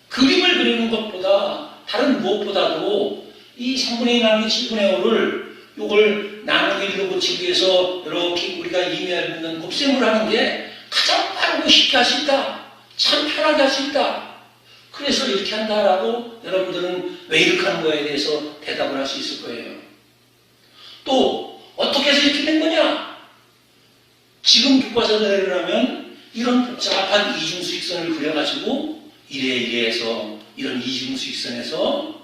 그림을 그리는 것보다 다른 무엇보다도 이 3분의 2 나누기 7분의 5를 요걸 나누기 1로 고치기 위해서 이렇게 우리가 이미 알고 있는 곱셈을 하는 게 가장 빠르고 쉽게 할 수 있다. 참 편하게 할 수 있다. 그래서 이렇게 한다라고 여러분들은 왜 이렇게 하는 거에 대해서 대답을 할 수 있을 거예요. 또 어떻게 해서 이렇게 된 거냐? 지금 교과서대로라면 이런 복잡한 이중수직선을 그려가지고 이래서 이런 이중수직선에서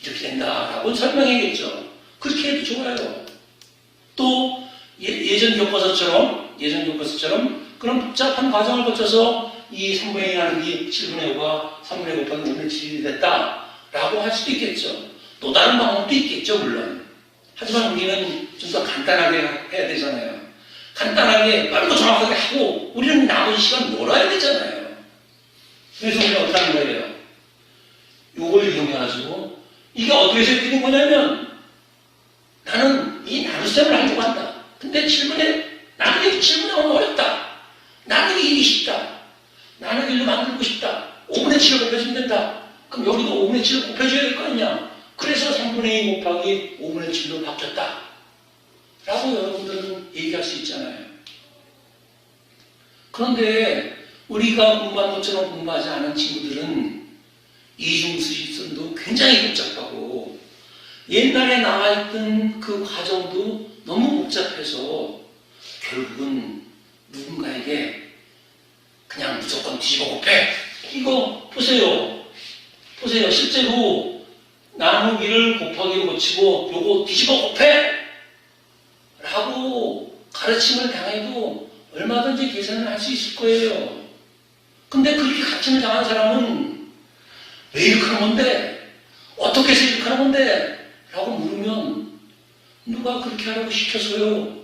이렇게 된다라고 설명해야겠죠. 그렇게 해도 좋아요. 또 예전 교과서처럼 그런 복잡한 과정을 거쳐서 이 3분의 2 나누기 7분의 5가 3분의 5 곱하기 5분의 7이 됐다라고 할 수도 있겠죠. 또 다른 방법도 있겠죠, 물론. 하지만 우리는 좀 더 간단하게 해야 되잖아요. 간단하게 빠르고 정확하게 하고 우리는 나머지 시간 놀아야 되잖아요. 그래서 우리가 어떻게 하는 거예요? 요걸 이용해가지고 이게 어떻게 해석되는 거냐면 나는 이 나눗셈을 하려고 한다. 근데 나누기 질문하면 어렵다. 나누기 일이 쉽다. 나누기 일로 만들고 싶다. 5분의 7을 곱해주면 된다. 그럼 여기도 5분의 7을 곱해줘야 될 거 아니냐. 그래서 3분의 2 곱하기 5분의 7로 바뀌었다. 라고 여러분들은 얘기할 수 있잖아요. 그런데 우리가 공부한 것처럼 공부하지 않은 친구들은 이중수식선도 굉장히 복잡하고 옛날에 나와있던 그 과정도 너무 복잡해서 결국은 누군가에게 그냥 무조건 뒤집어 곱해. 이거 보세요. 실제로 나누기를 곱하기로 고치고 요거 뒤집어 곱해! 라고 가르침을 당해도 얼마든지 계산을 할 수 있을 거예요. 근데 그렇게 가르침을 당한 사람은 왜 이렇게 하는 건데? 어떻게 해서 이렇게 하는 건데? 라고 물으면 누가 그렇게 하라고 시켜서요?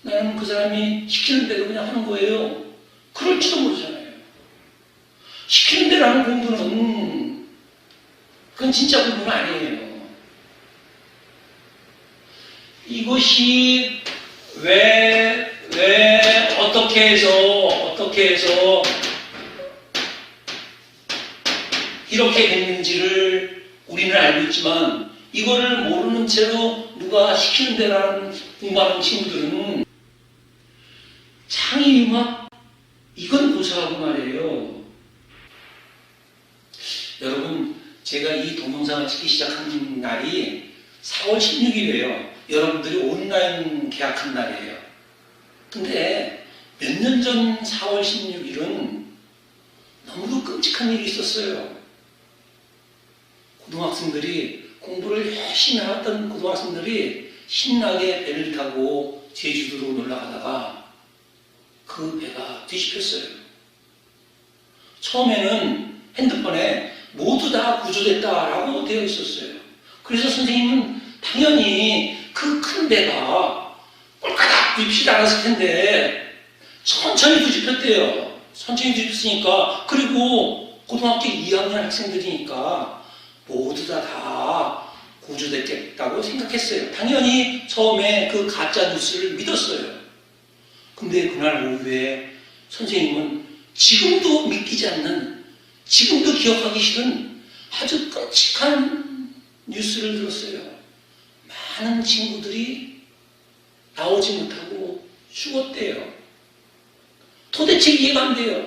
나는 그 사람이 시키는 대로 그냥 하는 거예요. 그럴지도 모르잖아요. 시키는 대로 하는 공부는 그건 진짜 공부는 아니에요. 이것이 왜 어떻게 해서 이렇게 됐는지를 우리는 알고 있지만 이거를 모르는 채로 누가 시키는 대로 공부하는 친구들은 창의융합 이건 고사하고 말이에요. 여러분 제가 이 동영상을 찍기 시작한 날이 4월 16일이에요. 여러분들이 온라인 계약한 날이에요. 근데 몇 년 전 4월 16일은 너무도 끔찍한 일이 있었어요. 고등학생들이 공부를 열심히 해왔던 고등학생들이 신나게 배를 타고 제주도로 놀러 가다가 그 배가 뒤집혔어요. 처음에는 핸드폰에 모두 다 구조됐다라고 되어 있었어요. 그래서 선생님은 당연히 그 큰 배가 꼴까닥 뒤집히지 않았을 텐데 천천히 뒤집혔대요. 천천히 뒤집혔으니까 그리고 고등학교 2학년 학생들이니까 모두 다 구조됐겠다고 생각했어요. 당연히 처음에 그 가짜 뉴스를 믿었어요. 근데 그날 오후에 선생님은 지금도 믿기지 않는, 지금도 기억하기 싫은 아주 끔찍한 뉴스를 들었어요. 많은 친구들이 나오지 못하고 죽었대요. 도대체 이해가 안 돼요.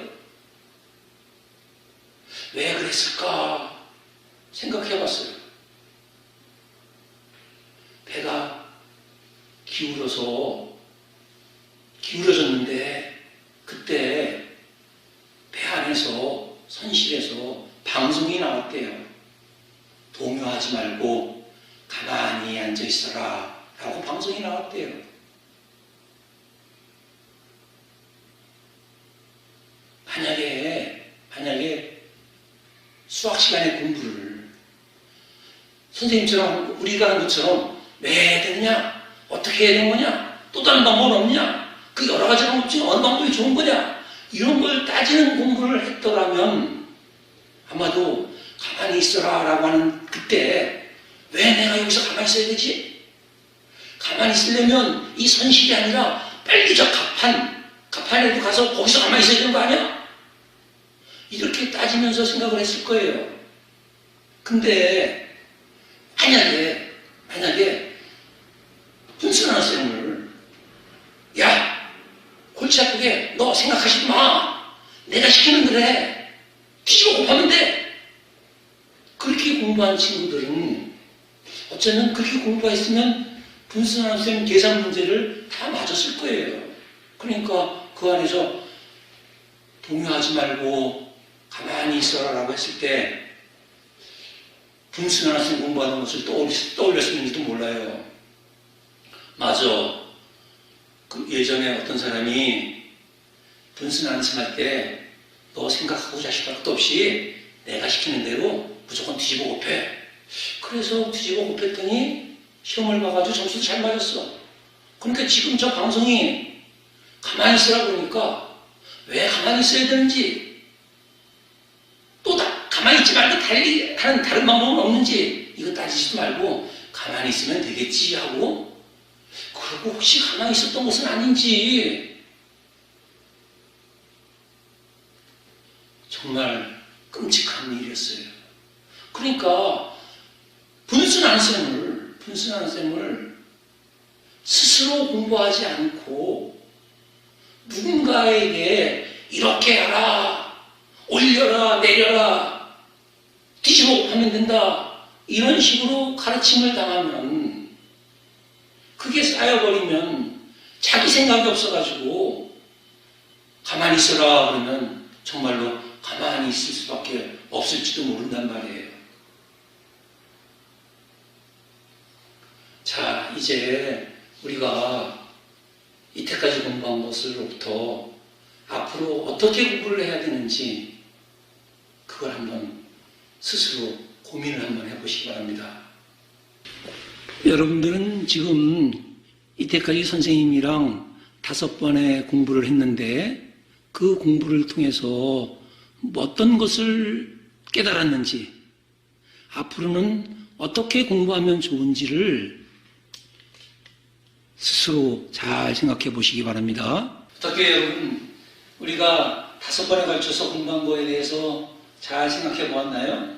왜 그랬을까 생각해 봤어요. 배가 기울어졌는데 그때 배 안에서 선실에서 방송이 나왔대요. 동요하지 말고 가만히 앉아 있어라 라고 방송이 나왔대요. 만약에 수학 시간에 공부를 선생님처럼 우리가 하는 것처럼 왜 되느냐? 어떻게 해야 되는 거냐? 또 다른 방법은 없냐? 그 여러 가지 방법 중에 어느 방법이 좋은 거냐? 이런 걸 따지는 공부를 했더라면 아마도 가만히 있어라 라고 하는 그때 왜 내가 여기서 가만히 있어야 되지? 가만히 있으려면 이 선실이 아니라 빨리 저 가판에도 가서 거기서 가만히 있어야 되는 거 아니야? 이렇게 따지면서 생각을 했을 거예요. 근데 만약에 훈훈한 쌤을 야 골치 아프게 너 생각하지 마. 내가 시키는 거래. 뒤집어 곱하면 돼. 그렇게 공부한 친구들은 어쩌면 그렇게 공부했으면 분순한 쌤 계산 문제를 다 맞았을 거예요. 그러니까 그 안에서 동요하지 말고 가만히 있어라 라고 했을 때 분순한 쌤 공부하는 것을 떠올렸을지도 몰라요. 맞아. 그 예전에 어떤 사람이 분순한 쌤 할 때 너 생각하고 자식할 것도 없이 내가 시키는 대로 무조건 뒤집어 곱해. 그래서 뒤집어 곱했더니 시험을 봐가지고 점수도 잘 맞았어. 그러니까 지금 저 방송이 가만히 있으라 그러니까 왜 가만히 있어야 되는지 또 가만히 있지 말고 하는 다른 방법은 없는지 이거 따지지도 말고 가만히 있으면 되겠지 하고, 그리고 혹시 가만히 있었던 것은 아닌지. 정말 끔찍한 일이었어요. 그러니까 분순한 셈을 스스로 공부하지 않고 누군가에게 이렇게 하라, 올려라, 내려라, 뒤집어 하면 된다, 이런 식으로 가르침을 당하면, 그게 쌓여버리면 자기 생각이 없어가지고 가만히 있어라 그러면 정말로 가만히 있을 수밖에 없을지도 모른단 말이에요. 자, 이제 우리가 이때까지 공부한 것으로부터 앞으로 어떻게 공부를 해야 되는지 그걸 한번 스스로 고민을 한번 해보시기 바랍니다. 여러분들은 지금 이때까지 선생님이랑 5번의 공부를 했는데 그 공부를 통해서 어떤 것을 깨달았는지, 앞으로는 어떻게 공부하면 좋은지를 스스로 잘 생각해 보시기 바랍니다. 어떻게 여러분, 우리가 5번에 걸쳐서 공부한 거에 대해서 잘 생각해 보았나요?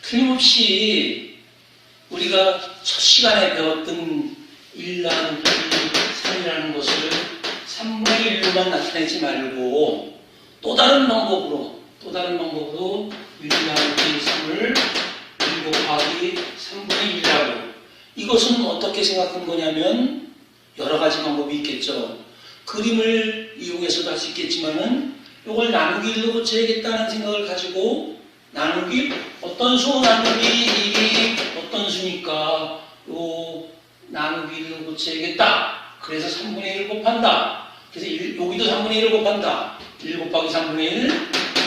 틀림없이 우리가 첫 시간에 배웠던 1 나누기 3이라는 것을 3분의 1로만 나타내지 말고 또 다른 방법으로 1 나누기 3을 1 곱하기 3분의 1이라고. 이것은 어떻게 생각한 거냐면 여러 가지 방법이 있겠죠. 그림을 이용해서도 할 수 있겠지만은 이걸 나누기 1로 고쳐야겠다는 생각을 가지고 나누기, 어떤 수 나누기 1이 어떤 수니까 요 나누기 1로 고쳐야겠다. 그래서 3분의 1을 곱한다. 그래서 여기도 3분의 1을 곱한다. 1 곱하기 3분의 1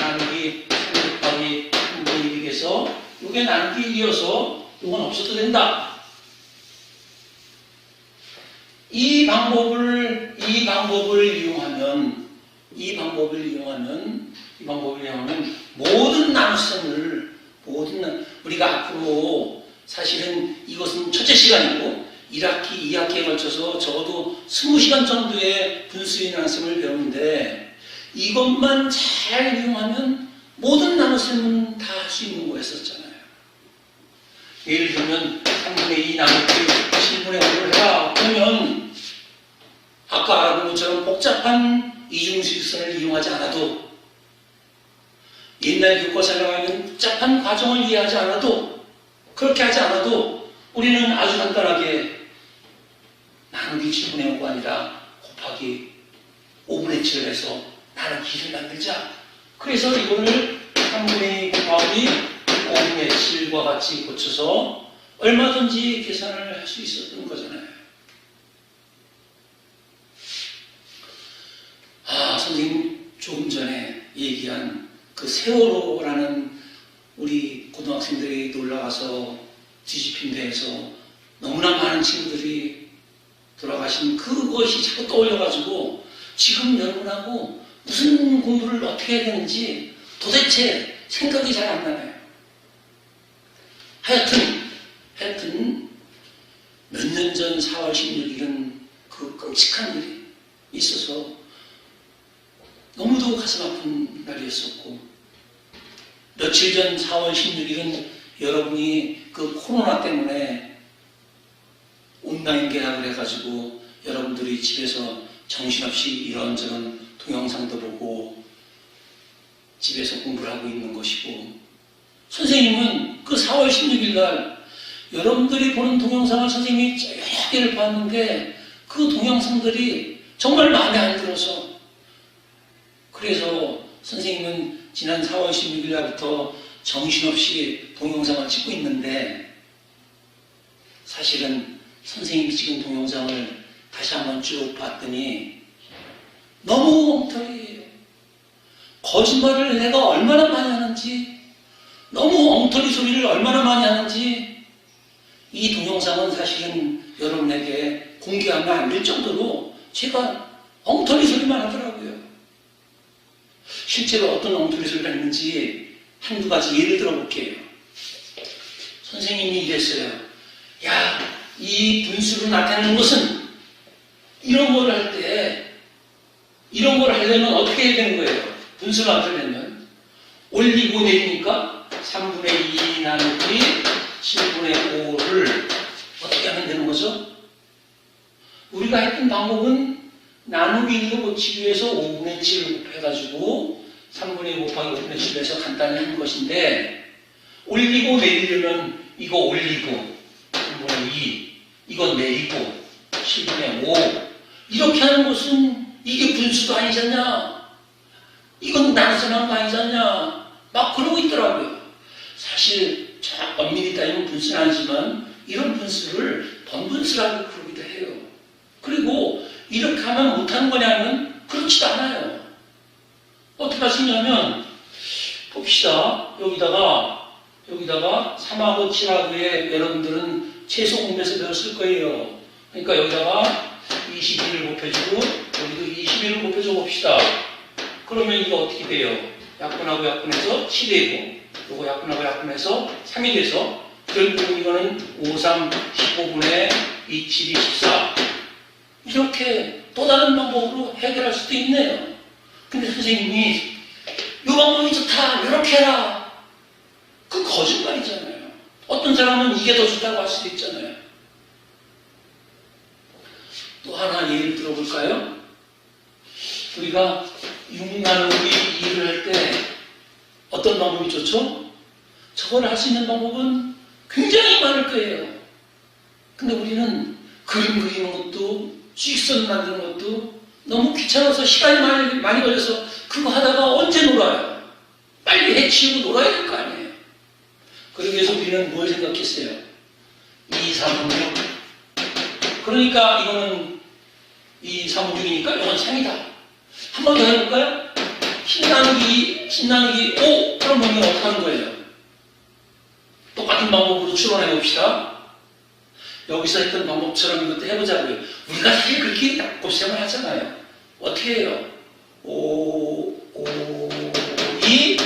나누기 3 곱하기 3분의 1이 돼서 이게 나누기 1이어서 이건 없어도 된다. 이 방법을 이용하면 모든 나눗셈을, 우리가 앞으로 사실은 이것은 첫째 시간이고 1학기, 2학기에 걸쳐서 적어도 20시간 정도의 분수의 나눗셈을 배우는데, 이것만 잘 이용하면 모든 나눗셈은 다 할 수 있는 거였었잖아요. 예를 들면 3분의 2 나누기 7분의 5를 해라 그러면 아까 알아본 것처럼 복잡한 이중수익선을 이용하지 않아도, 옛날 교과서에 나와 있는 복잡한 과정을 이해하지 않아도, 그렇게 하지 않아도 우리는 아주 간단하게 나누기 7분의 5가 아니라 곱하기 5분의 7을 해서 나누기 2를 만들자. 그래서 이거를 3분의 2 곱하기 5분의 7과 같이 고쳐서 얼마든지 계산을 할 수 있었던 거잖아요. 선생님 조금 전에 얘기한 그 세월호라는 우리 고등학생들이 놀러가서 뒤집힌 데에서 너무나 많은 친구들이 돌아가신 그것이 자꾸 떠올려가지고 지금 여러분하고 무슨 공부를 어떻게 해야 되는지 도대체 생각이 잘 안 나네요. 하여튼 몇 년 전 4월 16일은 그 끔찍한 일이 있어서 너무도 가슴 아픈 날이었었고, 며칠 전 4월 16일은 여러분이 그 코로나 때문에 온라인 개학을 해가지고 여러분들이 집에서 정신없이 이런저런 동영상도 보고 집에서 공부를 하고 있는 것이고, 선생님은 그 4월 16일 날 여러분들이 보는 동영상을 선생님이 여러 개를 봤는데 그 동영상들이 정말 마음에 안 들어서, 그래서 선생님은 지난 4월 16일 날부터 정신없이 동영상을 찍고 있는데, 사실은 선생님이 찍은 동영상을 다시 한번 쭉 봤더니 너무 엉터리예요. 거짓말을 내가 얼마나 많이 하는지, 너무 엉터리 소리를 얼마나 많이 하는지, 이 동영상은 사실은 여러분에게 공개하면 안 될 정도로 제가 엉터리 소리만 하더라고요. 실제로 어떤 엉터리 소리가 있는지 한두 가지 예를 들어볼게요. 선생님이 이랬어요. 야, 이 분수를 나타내는 것은 이런 걸 할 때, 이런 걸 하려면 어떻게 해야 되는 거예요? 분수를 나타내면 올리고 내리니까 3분의 2 나누기 7분의 5를 어떻게 하면 되는 거죠? 우리가 했던 방법은 나누기 1로 고치기 위해서 5분의 7을 곱해가지고 3분의 2 곱하기 5분의 7을 해서 간단히 하는 것인데, 올리고 내리려면 이거 올리고 3분의 2, 이거 내리고 7분의 5 이렇게 하는 것은 이게 분수도 아니잖냐, 이건 나눠서 나온 거 아니잖냐 막 그러고 있더라고요. 사실 엄밀히 따지면 분수는 아니지만 이런 분수를 번분수라고 부르기도 해요. 그리고 이렇게 하면 못하는 거냐면 그렇지도 않아요. 어떻게 하시냐면 봅시다. 여기다가 3하고 7하고에 여러분들은 최소 공부에서 배웠을 거예요. 그러니까 여기다가 21을 곱해주고 여기도 21을 곱해줘 봅시다. 그러면 이거 어떻게 돼요? 약분하고 약분해서 7이고 요거 약분하고 약분해서 3이 돼서 결국 이거는 5, 3, 15분의 2, 7, 24 이렇게 또 다른 방법으로 해결할 수도 있네요. 근데 선생님이 이 방법이 좋다, 이렇게 해라, 그 거짓말이잖아요. 어떤 사람은 이게 더 좋다고 할 수도 있잖아요. 또 하나 예를 들어볼까요? 우리가 6 나누기 2를 할 때 어떤 방법이 좋죠? 저걸 할 수 있는 방법은 굉장히 많을 거예요. 근데 우리는 그림 그리는 것도 수익선 만드는 것도 너무 귀찮아서 시간이 많이 걸려서 그거 하다가 언제 놀아요? 빨리 해치우고 놀아야 될 거 아니에요. 그러기 위해서 우리는 뭘 생각했어요? 2, 3, 6. 그러니까 이거는 2, 3, 6이니까 이건 3이다. 한 번 더 해볼까요? 10 나누기 5. 그러면 어떻게 하는 거예요? 똑같은 방법으로 추론해 봅시다. 여기서 했던 방법처럼 이것도 해보자고요. 우리가 사실 그렇게 곱셈을 하잖아요. 어떻게 해요? 5, 2,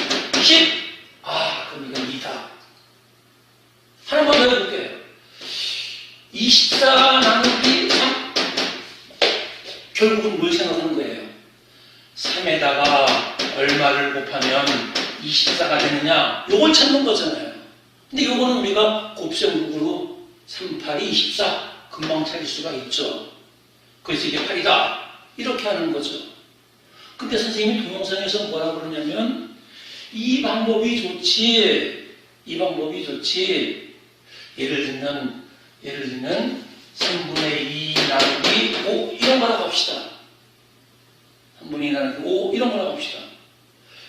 10. 그럼 이건 2다. 하나만 더 해볼게요. 24 나누기 3. 결국은 뭘 생각하는 거예요? 3에다가 얼마를 곱하면 24가 되느냐? 요걸 찾는 거잖아요. 근데 요거는 우리가 곱셈국으로 3, 8, 24 금방 찾을 수가 있죠. 그래서 이게 8이다. 이렇게 하는 거죠. 근데 선생님이 동영상에서 뭐라 그러냐면 이 방법이 좋지. 예를 들면 3분의 2 나누기 5 이런 거라고 합시다. 3분의 2 나누기 5 이런 거라고 합시다.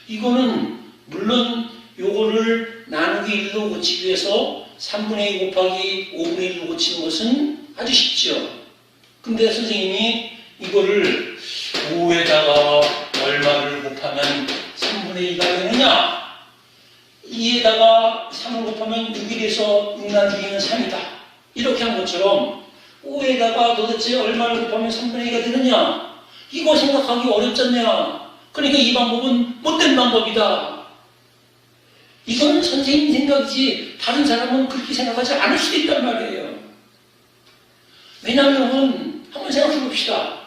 이거는 물론 요거를 나누기 1로 고치기 위해서 3분의 2 곱하기 5분의 1로 고치는 것은 아주 쉽죠. 근데 선생님이 이거를 5에다가 얼마를 곱하면 3분의 2가 되느냐? 2에다가 3을 곱하면 6이 돼서 6 나누기 2는 3이다. 이렇게 한 것처럼 5에다가 도대체 얼마를 곱하면 3분의 2가 되느냐? 이거 생각하기 어렵잖냐? 그러니까 이 방법은 못된 방법이다. 이건 선생님 생각이지 다른 사람은 그렇게 생각하지 않을 수도 있단 말이에요. 왜냐하면 한번 생각해 봅시다.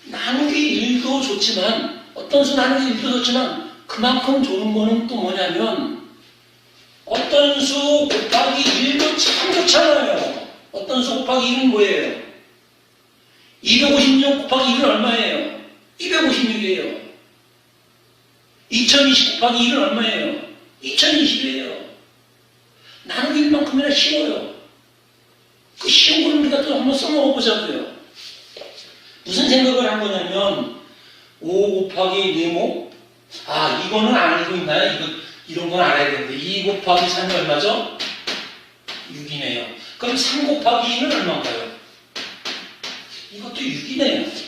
나누기 1도 좋지만 어떤 수 나누기 1도 좋지만 그만큼 좋은 거는 또 뭐냐면 어떤 수 곱하기 1도 참 좋잖아요. 어떤 수 곱하기 1은 뭐예요? 256 곱하기 1은 얼마예요? 256이에요. 2020 곱하기 1은 얼마예요? 2020이에요. 나누기 1만큼이나 쉬워요. 그 쉬운 걸 우리가 또 한번 써먹어 보자고요. 무슨 생각을 한 거냐면 5 곱하기 네모? 이거는 안 알고 있나요? 이런 건 알아야 되는데 2 곱하기 3이 얼마죠? 6이네요. 그럼 3 곱하기 2는 얼마인가요? 이것도 6이네요.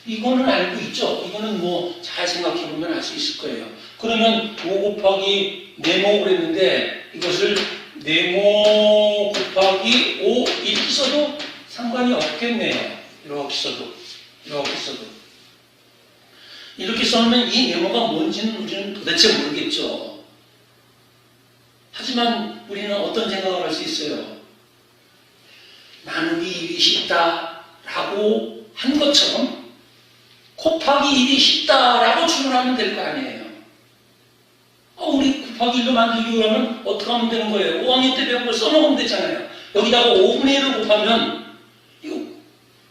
이거는 알고 있죠? 이거는 뭐 잘 생각해보면 알 수 있을 거예요. 그러면 5 곱하기 네모 그랬는데 이것을 네모 곱하기 5 이렇게 써도 상관이 없겠네요. 이렇게 써도. 이렇게 써놓으면 이 네모가 뭔지는 우리는 도대체 모르겠죠. 하지만 우리는 어떤 생각을 할 수 있어요? 나누기 1이 쉽다라고 한 것처럼 곱하기 1이 쉽다라고 주문하면 될 거 아니에요. 우리 곱하기 1로 만들기 그러면 어떻게 하면 되는 거예요? 5학년 때 배운 걸 써먹으면 되잖아요. 여기다가 5분의 1을 곱하면 이거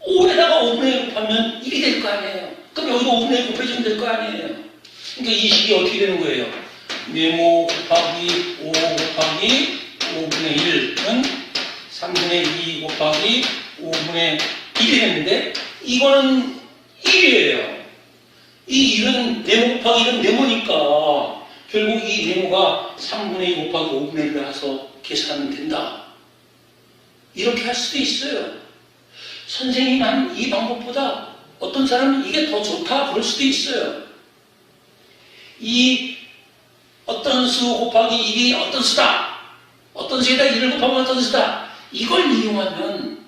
5에다가 5분의 1을 곱하면 1이 될 거 아니에요. 그럼 여기도 5분의 1 곱해주면 될 거 아니에요. 그러니까 이 식이 어떻게 되는 거예요? 네모 곱하기 5 곱하기 5분의 1은 3분의 2 곱하기 5분의 1이 됐는데 이거는 1이에요. 이 1은 네모 곱하기 1은 네모니까 결국 이 네모가 3분의 2 곱하기 5분의 1을 해서 계산하면 된다. 이렇게 할 수도 있어요. 선생님 한 이 방법보다 어떤 사람은 이게 더 좋다 그럴 수도 있어요. 이 어떤 수 곱하기 1이 어떤 수다. 어떤 수에다 1을 곱하면 어떤 수다. 이걸 이용하면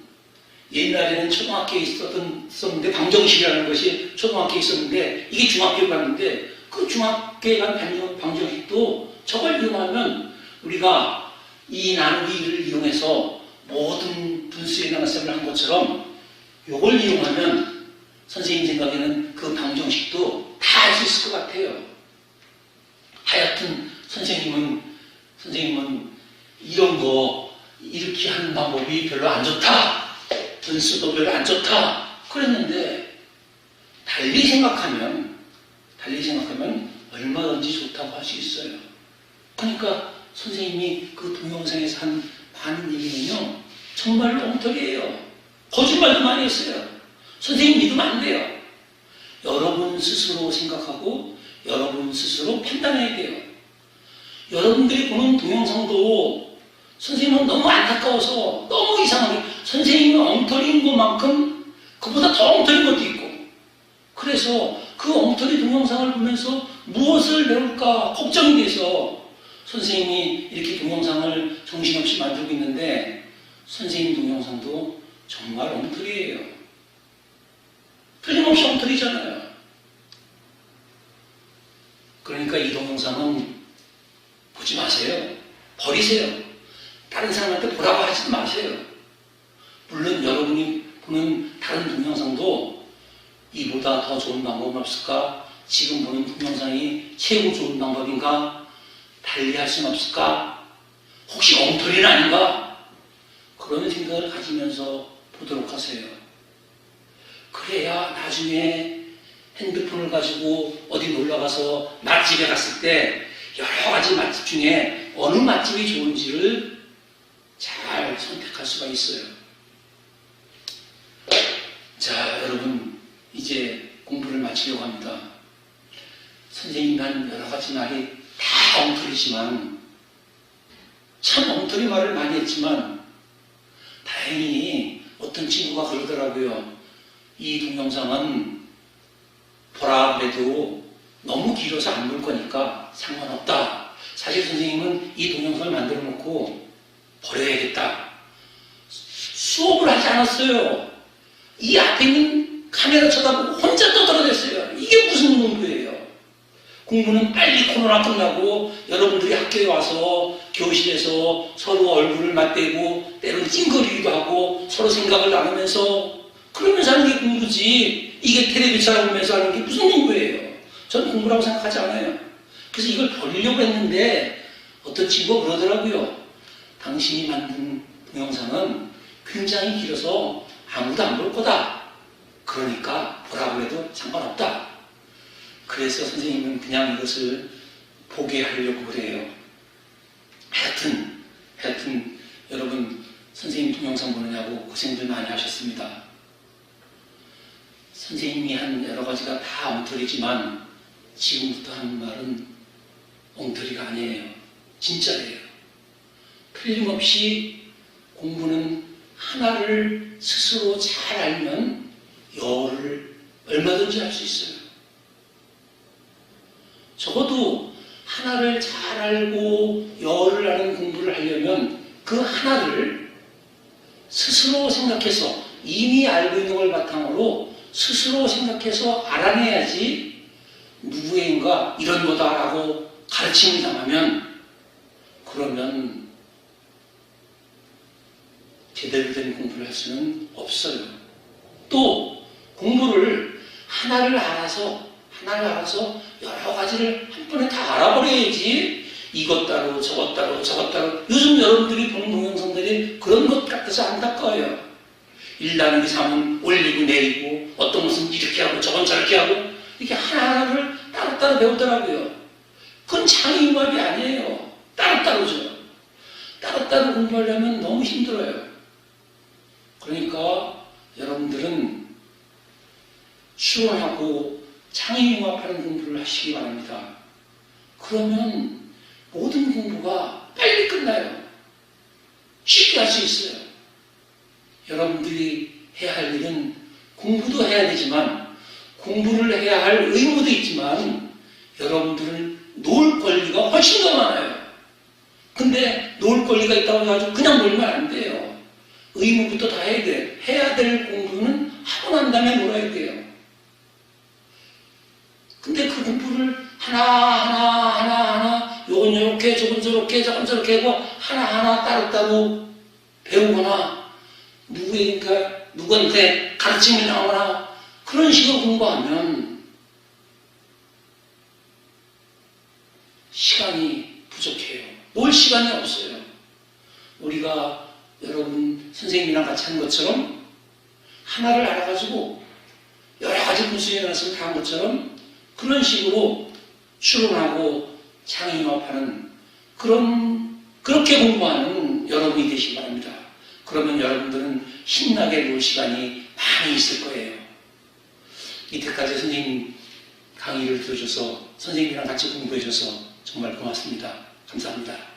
옛날에는 초등학교에 있었는데 방정식이라는 것이 초등학교에 있었는데 이게 중학교에 갔는데 그 중학교에 간 방정식도 저걸 이용하면 우리가 이 나누기 1을 이용해서 모든 분수에 대한 셈을 한 것처럼 이걸 이용하면 선생님 생각에는 그 방정식도 다 할 수 있을 것 같아요. 하여튼 선생님은 이런 거 이렇게 하는 방법이 별로 안 좋다. 분수도 별로 안 좋다. 그랬는데 달리 생각하면 얼마든지 좋다고 할 수 있어요. 그러니까 선생님이 그 동영상에서 하는 얘기는요 정말로 엉터리예요. 거짓말도 많이 했어요. 선생님 믿으면 안 돼요. 여러분 스스로 생각하고 여러분 스스로 판단해야 돼요. 여러분들이 보는 동영상도 선생님은 너무 안타까워서 너무 이상하게 선생님이 엉터리인 것만큼 그보다 더 엉터리인 것도 있고 그래서 그 엉터리 동영상을 보면서 무엇을 배울까 걱정이 돼서 선생님이 이렇게 동영상을 정신없이 만들고 있는데 선생님 동영상도 정말 엉터리예요. 틀림없이 엉터리잖아요. 그러니까 이 동영상은 보지 마세요. 버리세요. 다른 사람한테 보라고 하지도 마세요. 물론 여러분이 보는 다른 동영상도 이보다 더 좋은 방법은 없을까? 지금 보는 동영상이 최고 좋은 방법인가? 달리 할 수는 없을까? 혹시 엉터리는 아닌가? 그런 생각을 가지면서 보도록 하세요. 그래야 나중에 핸드폰을 가지고 어디 놀러가서 맛집에 갔을 때 여러 가지 맛집 중에 어느 맛집이 좋은지를 잘 선택할 수가 있어요. 자, 여러분 이제 공부를 마치려고 합니다. 선생님이 한 여러 가지 말이 다 엉터리지만 참 엉터리 말을 많이 했지만 다행히 어떤 친구가 그러더라고요. 이 동영상은 보라 그래도 너무 길어서 안 볼 거니까 상관없다. 사실 선생님은 이 동영상을 만들어 놓고 버려야겠다. 수업을 하지 않았어요. 이 앞에 있는 카메라 쳐다보고 혼자 떠들어댔어요. 이게 무슨 공부예요? 공부는 빨리 코로나 끝나고 여러분들이 학교에 와서 교실에서 서로 얼굴을 맞대고 때로는 찡거리기도 하고 서로 생각을 나누면서 그러면서 하는 게 공부지 이게 텔레비전 찾아보면서 하는 게 무슨 공부예요? 저는 공부라고 생각하지 않아요. 그래서 이걸 버리려고 했는데 어떤 친구가 그러더라고요. 당신이 만든 동영상은 굉장히 길어서 아무도 안 볼 거다. 그러니까 보라고 해도 상관없다. 그래서 선생님은 그냥 이것을 보게 하려고 그래요. 하여튼 여러분 선생님 동영상 보느냐고 고생들 많이 하셨습니다. 선생님이 한 여러 가지가 다 엉터리지만 지금부터 하는 말은 엉터리가 아니에요. 진짜예요. 틀림없이 공부는 하나를 스스로 잘 알면 열을 얼마든지 할 수 있어요. 적어도 하나를 잘 알고 열을 아는 공부를 하려면 그 하나를 스스로 생각해서 이미 알고 있는 걸 바탕으로 스스로 생각해서 알아내야지 누구인가 이런 거다라고 가르침을 당하면 그러면 제대로 된 공부를 할 수는 없어요. 또 공부를 하나를 알아서 여러 가지를 한 번에 다 알아버려야지 이것 따로 저것 따로 요즘 여러분들이 보는 동영상들이 그런 것 같아서 안타까워요. 1 나누기 3은 올리고 내리고 어떤 것은 이렇게 하고 저건 저렇게 하고 이렇게 하나하나를 따로따로 배우더라고요. 그건 창의융합이 아니에요. 따로따로죠. 따로따로 공부하려면 너무 힘들어요. 그러니까 여러분들은 수론하고 창의융합하는 공부를 하시기 바랍니다. 그러면 모든 공부가 빨리 끝나요. 쉽게 할 수 있어요. 여러분들이 해야 할 일은 공부도 해야 되지만 공부를 해야 할 의무도 있지만 여러분들은 놀 권리가 훨씬 더 많아요. 근데 놀 권리가 있다고 해가지고 그냥 놀면 안 돼요. 의무부터 다 해야 돼. 해야 될 공부는 하고 난 다음에 놀아야 돼요. 근데 그 공부를 하나하나 요건 요렇게 저건 저렇게 저건 저렇게 하고 하나하나 따로따로 배우거나 누구한테 가르침을 당하거나 그런 식으로 공부하면 시간이 부족해요. 놀 시간이 없어요. 우리가 여러분 선생님이랑 같이 한 것처럼 하나를 알아가지고 여러 가지 분수에 나서 다 한 것처럼 그런 식으로 추론하고 창의융합하는 그렇게 공부하는 여러분이 되시기 바랍니다. 그러면 여러분들은 신나게 놀 시간이 많이 있을 거예요. 이때까지 선생님 강의를 들어줘서 선생님이랑 같이 공부해줘서 정말 고맙습니다. 감사합니다.